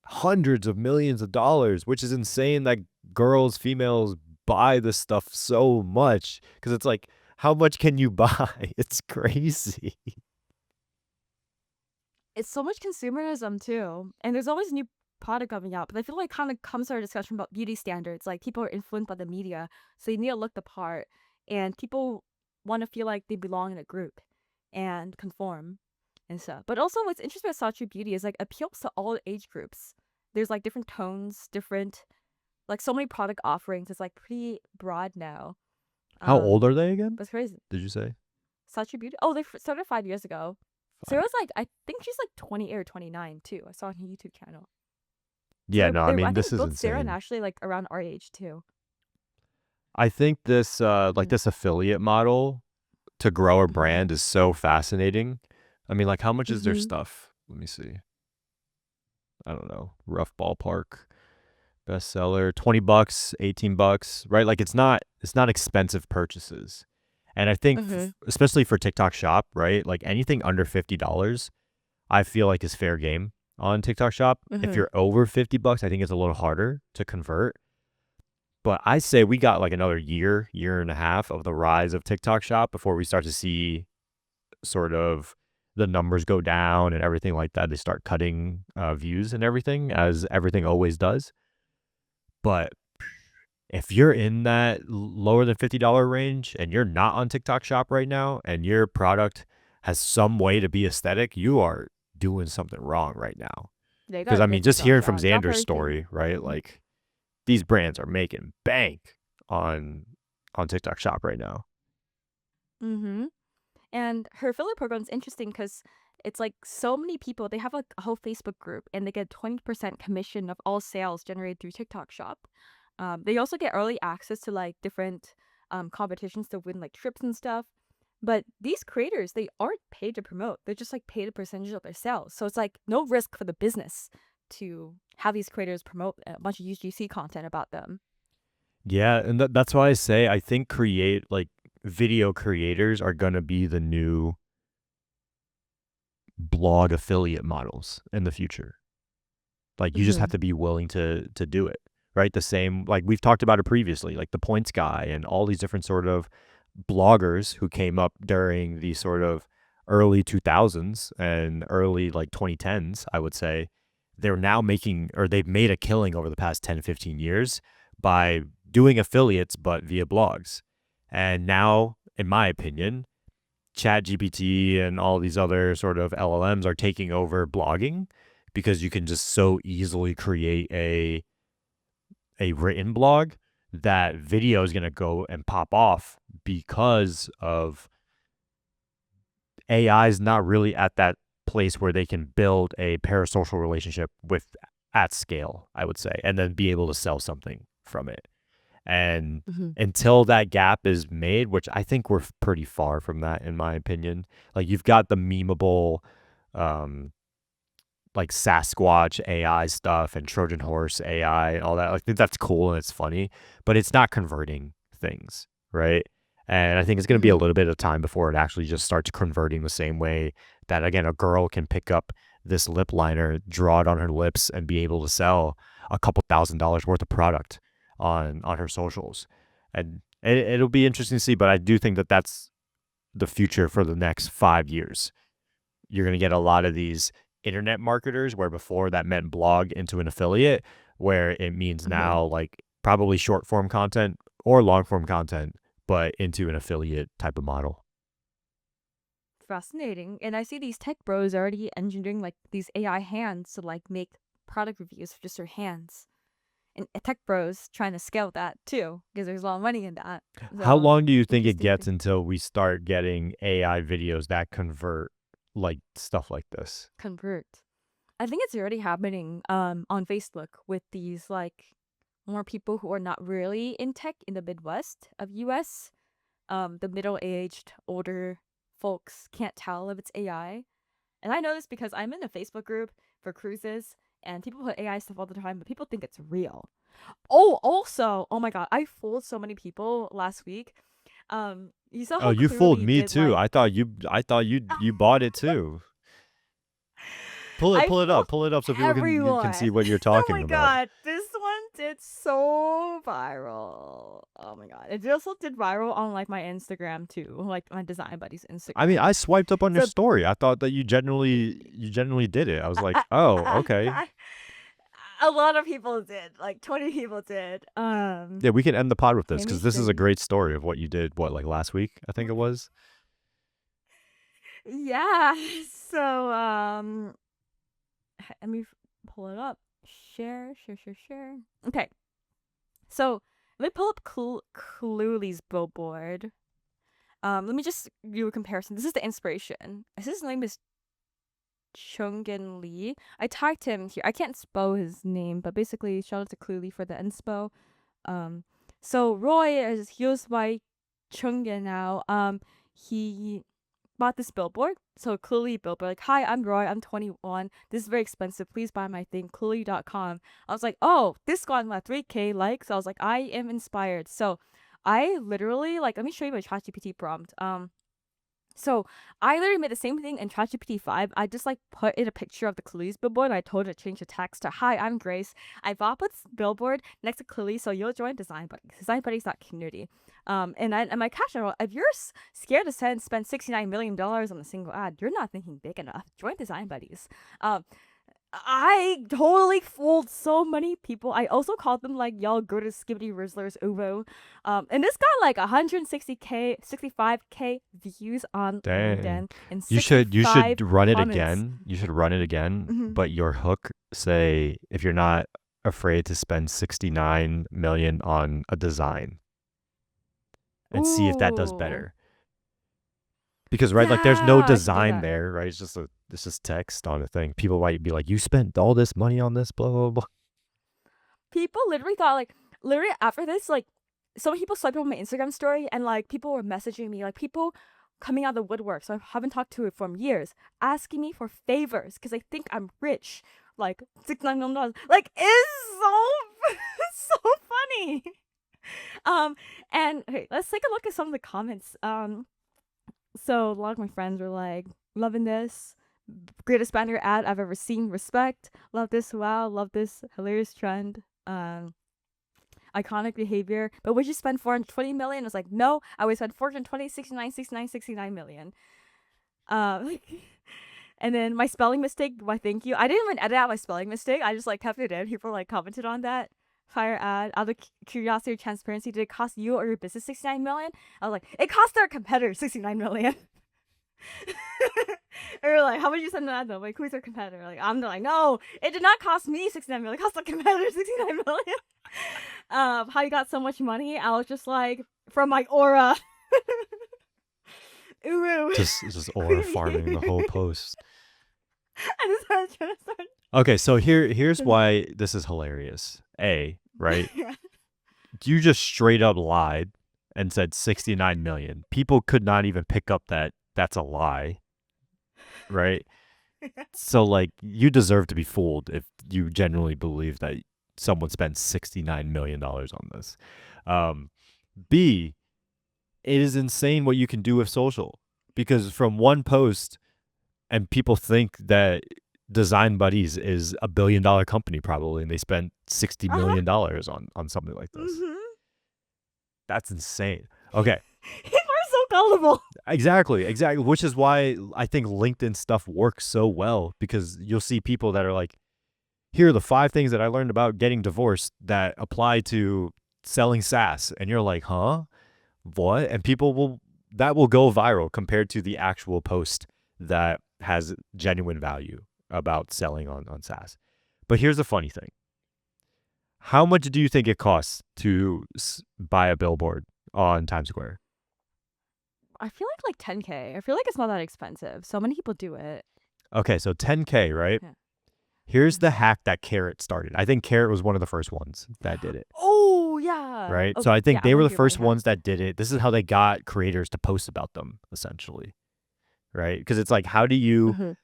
hundreds of millions of dollars, which is insane that girls, females buy this stuff so much because it's like, how much can you buy? It's crazy. It's so much consumerism too, and there's always new product coming out. But I feel like kind of comes to our discussion about beauty standards. Like people are influenced by the media, so you need to look the part, and people want to feel like they belong in a group and conform and stuff. But also, what's interesting about Sachi Beauty is like appeals to all age groups. There's like different tones, different like so many product offerings. It's like pretty broad now. How old are they again? But it's crazy. Did you say? Sachi Beauty. Oh, they started 5 years ago. Sarah's like I think she's like 28 or 29 too. I saw on her YouTube channel. So Yeah, no, I I mean, think this is both Sarah and insane. Ashley like around our age too. I think this like Mm. this affiliate model to grow a Mhm. brand is so fascinating. I mean, like how much is their Mhm. stuff? Let me see. I don't know. Rough ballpark. Bestseller, $20, $18, right? Like it's not expensive purchases. And I think Mhm. especially for TikTok Shop, right? Like anything under $50, I feel like is fair game on TikTok Shop. If Mhm. you're over $50, I think it's a little harder to convert. But I say we got like another year and a half of the rise of TikTok Shop before we start to see sort of the numbers go down and everything like that. They start cutting views and everything, as everything always does. But if you're in that lower than $50 range and you're not on TikTok Shop right now and your product has some way to be aesthetic, you are doing something wrong right now. They Because gotta I mean, get just TikTok hearing from shop. Drop Xander's everything. story, right? Mhm. Like these brands are making bank on TikTok Shop right now. Mhm. And her affiliate program is interesting because it's like so many people. They have like a whole Facebook group, and they get 20% commission of all sales generated through TikTok Shop. They also get early access to like different competitions to win like trips and stuff. But these creators, they aren't paid to promote. They're just like paid a percentage of their sales. So it's like no risk for the business to have these creators promote a bunch of UGC content about them. Yeah, and that's why I say I think video creators are gonna be the new blog affiliate models in the future. Like, you just have to be willing to do it, right? The same, like we've talked about it previously, like the Points Guy and all these different sort of bloggers who came up during the sort of early 2000s and early like 2010s, I would say. They're now making, or they've made a killing over the past 10, 15 years by doing affiliates, but via blogs. And now, in my opinion, ChatGPT and all these other sort of LLMs are taking over blogging, because you can just so easily create a written blog that video is going to go and pop off, because of AI is not really at that place where they can build a parasocial relationship with at scale, I would say, and then be able to sell something from it. And until that gap is made, which I think we're pretty far from that, in my opinion. Like, you've got the memeable, like Sasquatch AI stuff and Trojan Horse AI and all that. Like, that's cool and it's funny, but it's not converting things, right? And I think it's going to be a little bit of time before it actually just starts converting the same way that, again, a girl can pick up this lip liner, draw it on her lips, and be able to sell a couple $1,000s worth of product on her socials. And it'll be interesting to see, but I do think that that's the future for the next 5 years. You're going to get a lot of these internet marketers, where before that meant blog into an affiliate, where it means now like probably short form content or long form content, but into an affiliate type of model. Fascinating. And I see these tech bros already engineering like these AI hands to like make product reviews for just their hands. And tech bros trying to scale that too, because there's a lot of money in that. How So, long do you think it interesting gets thing. until we start getting AI videos that convert, like stuff like this? Convert. I think it's already happening on Facebook with these like more people who are not really in tech in the Midwest of US. The middle-aged, older folks can't tell if it's AI. And I know this because I'm in a Facebook group for cruises, and people put AI stuff all the time, but people think it's real. Oh, also, oh my god, I fooled so many people last week. You saw Oh, how you fooled clearly me did too. like I thought you bought it too. Pull I it up. fooled Pull it up so people can see everyone. what you're Oh talking my about. god, this one did so viral. Oh my god, it also did viral on like my Instagram too, like my Design Buddies Instagram. I mean, I swiped up on your So story. I thought that you genuinely did it. I was like, oh, okay. a lot of people did, like 20 people did. Yeah, we can end the pod with this, Let me because this is a see. great story of what you did. What, like last week? I think it was. Yeah. So let me pull it up. Share. Okay. So let me pull up Cluely's billboard. Let me just do a comparison. This is the inspiration. His name is Chungin Lee. I tagged him here. I can't spell his name, but basically, shout out to Cluely for the inspo. So Roy is used by Chungin now. He bought this billboard. So Cluely billboard, like, hi, I'm Roy, I'm 21. This is very expensive. Please buy my thing, Cluely.com. I was like, oh, this got my 3K likes. I was like, I am inspired. So I literally, like, let me show you my ChatGPT prompt. So I literally made the same thing in ChatGPT 5. I just like put in a picture of the Cluely's billboard, and I told it to change the text to, hi, I'm Grace. I bought this billboard next to Cluely, so you'll join Design Buddies. Designbuddies.community. And my caption, if you're scared to spend $69 million on a single ad, you're not thinking big enough. Join Design Buddies. I totally fooled so many people. I also called them like, y'all go to Skibbity Rizzlers Uvo. And this got like 160k 65k views on Dang. LinkedIn and You should 65 run it comments. again. You should run it again, Mhm. but your hook say, if you're not afraid to spend 69 million on a design, and see if that does Ooh. better. Because right, like there's no Yeah, I should do design that. there, right? It's just text on a thing. People might be like, you spent all this money on this, blah blah blah. People literally thought, like, literally after this, like, some people swiped on my Instagram story, and like people were messaging me, like people coming out of the woodwork, so I haven't talked to it from years, asking me for favors because they think I'm rich, like $69 million. Like, it's so so funny. And okay, let's take a look at some of the comments. So a lot of my friends were like loving this, Greatest banner ad I've ever seen. Respect. Love this. Wow. Love this hilarious trend. Iconic behavior. But would you spend 420 million? I was like, no, I would spend 420, 69, 69, 69 million. Like, and then my spelling mistake, why thank you. I didn't even edit out my spelling mistake. I just like kept it in. People like commented on that. Fire ad. Out of curiosity or transparency, did it cost you or your business 69 million? I was like, it cost their competitor 69 million. Or like, how much you spend on that though? Like, who's their competitor? Like, I'm like, no, it did not cost me 69 million. It cost the competitor 69 million. How you got so much money? I was just like, from my aura. Ooh. Just aura farming the whole post. I just started trying to start. Okay, so here's why this is hilarious. Right? Yeah. You just straight up lied and said 69 million. People could not even pick up that that's a lie. Right? So like you deserve to be fooled if you genuinely believe that someone spent $69 million on this. B, it is insane what you can do with social, because from one post, and people think that Design Buddies is a $1 billion company probably, and they spent $60 million on something like this. That's insane. Okay. People are so gullible. Exactly. Which is why I think LinkedIn stuff works so well, because you'll see people that are like, here are the 5 things that I learned about getting divorced that apply to selling SaaS. And you're like, huh? What? And that will go viral compared to the actual post that has genuine value about selling on SaaS. But here's the funny thing. How much do you think it costs to buy a billboard on Times Square? I feel like 10K. I feel like it's not that expensive. So many people do it. Okay, so 10K, right? Yeah. Here's the hack that Carrot started. I think Carrot was one of the first ones that did it. Oh, yeah. Right? Oh, So I think yeah, they I were wanna the hear about first it. ones that did it. This is how they got creators to post about them, essentially. Right? Because it's like, how do you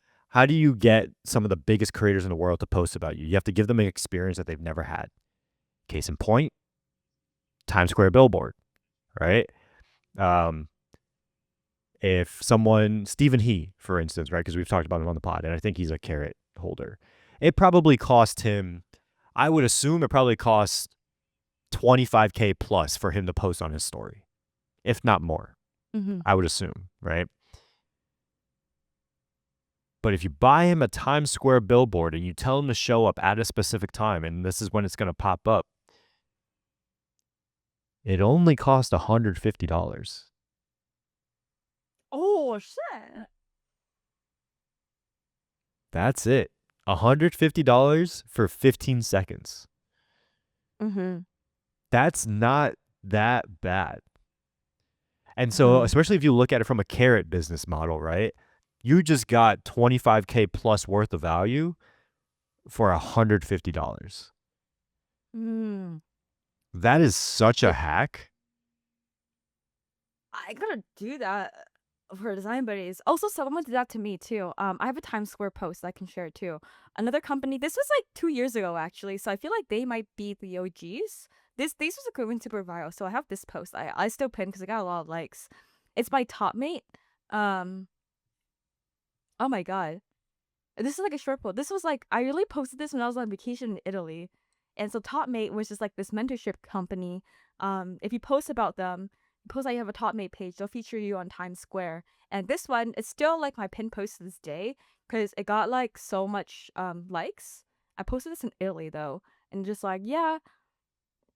get some of the biggest creators in the world to post about you? You have to give them an experience that they've never had. Case in point, Times Square billboard, right? If someone, Stephen He, for instance, right? Because we've talked about him on the pod, and I think he's a Carrot holder. It probably cost him, I would assume it probably cost 25K plus for him to post on his story, if not more. I would assume, right? But if you buy him a Times Square billboard and you tell him to show up at a specific time, and this is when it's going to pop up, it only cost $150. Oh, shit. That's it. $150 for 15 seconds. That's not that bad. And so, especially if you look at it from a Carrot business model, right? You just got 25K plus worth of value for $150. That is such a hack. I gotta do that for Design Buddies. Also, someone did that to me too. I have a Times Square post I can share too. Another company. This was like 2 years ago actually, so I feel like they might be the OGs. This was going super viral, so I have this post. I still pin because I got a lot of likes. It's by Top Mate. Oh my god, this is like a short post. This was like, I really posted this when I was on vacation in Italy, and so Top Mate was just like this mentorship company. If you post about them, post that you have a Top Mate page, they'll feature you on Times Square. And this one, it's still like my pin post to this day because it got like so much likes. I posted this in Italy though, and just like, yeah,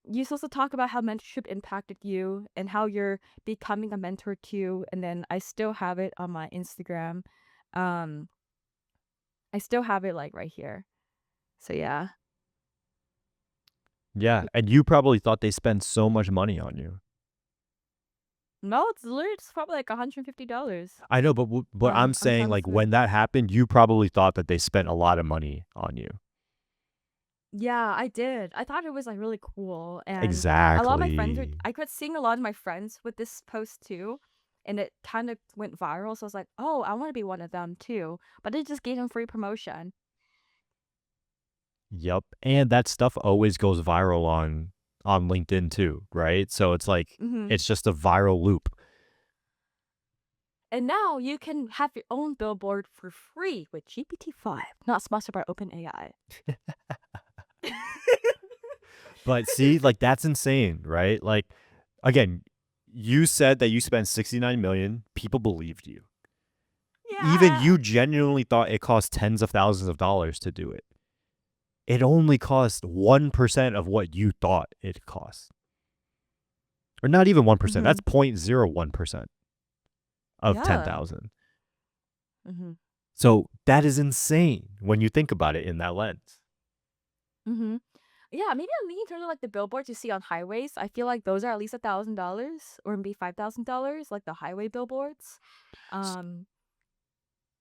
you're supposed to talk about how mentorship impacted you and how you're becoming a mentor too. And then I still have it on my Instagram. I still have it like right here. So yeah. Yeah, and you probably thought they spent so much money on you. No, it's literally just probably like $150. I know, but I'm saying, like, when that happened, you probably thought that they spent a lot of money on you. Yeah, I did. I thought it was like really cool, and Exactly. a lot of my friends were. I could seeing a lot of my friends with this post too, and it kind of went viral. So I was like, oh, I want to be one of them too. But it just gave them free promotion. Yep, and that stuff always goes viral on LinkedIn too, right? So it's like it's just a viral loop. And now you can have your own billboard for free with GPT-5, not sponsored by OpenAI. But see, like that's insane, right? Like again, you said that you spent 69 million. People believed you. Even Yeah. you genuinely thought it cost tens of thousands of dollars to do it. It only cost 1% of what you thought it cost. Or not even 1%. That's 0.01% of Yeah. 10,000. Mm-hmm. So that is insane when you think about it in that lens. Mm-hmm. Yeah, maybe I'm thinking in terms of like the billboards you see on highways. I feel like those are at least $1,000 or maybe $5,000, like the highway billboards.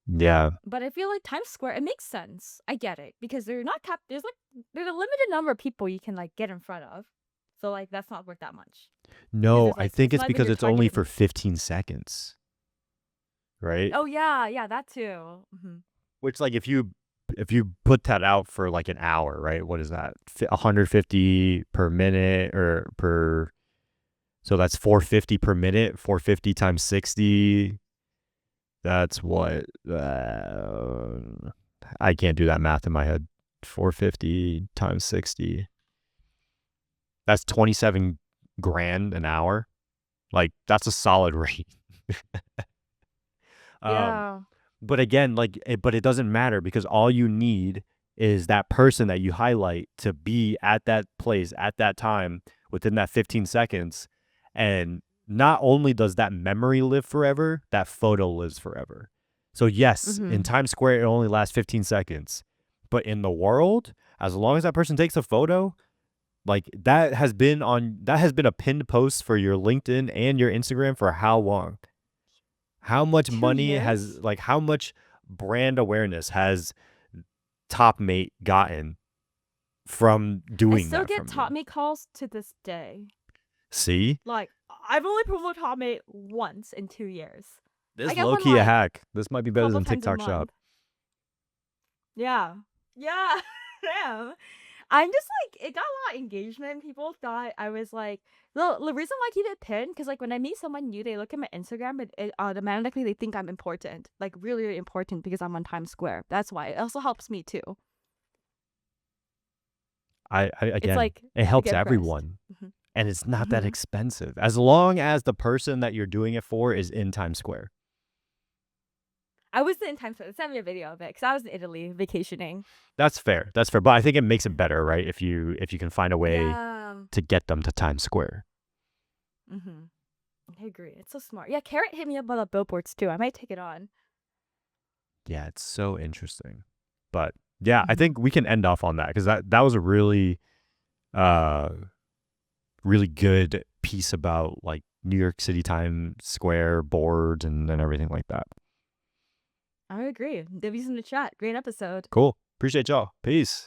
Yeah. But I feel like Times Square, it makes sense. I get it because they're not capped. There's a limited number of people you can like get in front of, so like that's not worth that much. No, there's, I like, think it's it's not like because you're it's only targeting- for 15 seconds. Right? Oh yeah, that too. Mm-hmm. Which like if you put that out for like an hour, right? What is that? 150 per minute or per, so that's 450 per minute. 450 times 60. That's what I can't do that math in my head. 450 times 60. That's 27 grand an hour. Like that's a solid rate. Yeah. But again, like, but it doesn't matter because all you need is that person that you highlight to be at that place at that time within that 15 seconds. And not only does that memory live forever, that photo lives forever. So yes, in Times Square, it only lasts 15 seconds. But in the world, as long as that person takes a photo, like that has been a pinned post for your LinkedIn and your Instagram for how long? How much 2 money years? has, like, how much brand awareness has Top Mate gotten from doing I still that get from Top you? Mate calls to this day. See? Like I've only promoted Top Mate once in 2 years. This I get one, low-key a like, hack. This might be better couple than times a TikTok Shop. month. Yeah. Damn. I'm just like, it got a lot of engagement. People thought I was like, the reason why I keep it pinned, because like when I meet someone new, they look at my Instagram and it automatically they think I'm important, like really, really important because I'm on Times Square. That's why. It also helps me too. Again, like, it you helps get pressed. everyone. Mhm. And it's not that Mhm. expensive. As long as the person that you're doing it for is in Times Square. I was in Times Square. Send me a video of it because I was in Italy vacationing. That's fair. That's fair. But I think it makes it better, right? If you can find a way Yeah. to get them to Times Square. Mm-hmm. I agree. It's so smart. Yeah, Carrot hit me up on the billboards too. I might take it on. Yeah, it's so interesting. But yeah, I think we can end off on that because that was a really really good piece about like New York City Times Square boards and everything like that. I agree. Divvy's in the chat. Great episode. Cool. Appreciate y'all. Peace.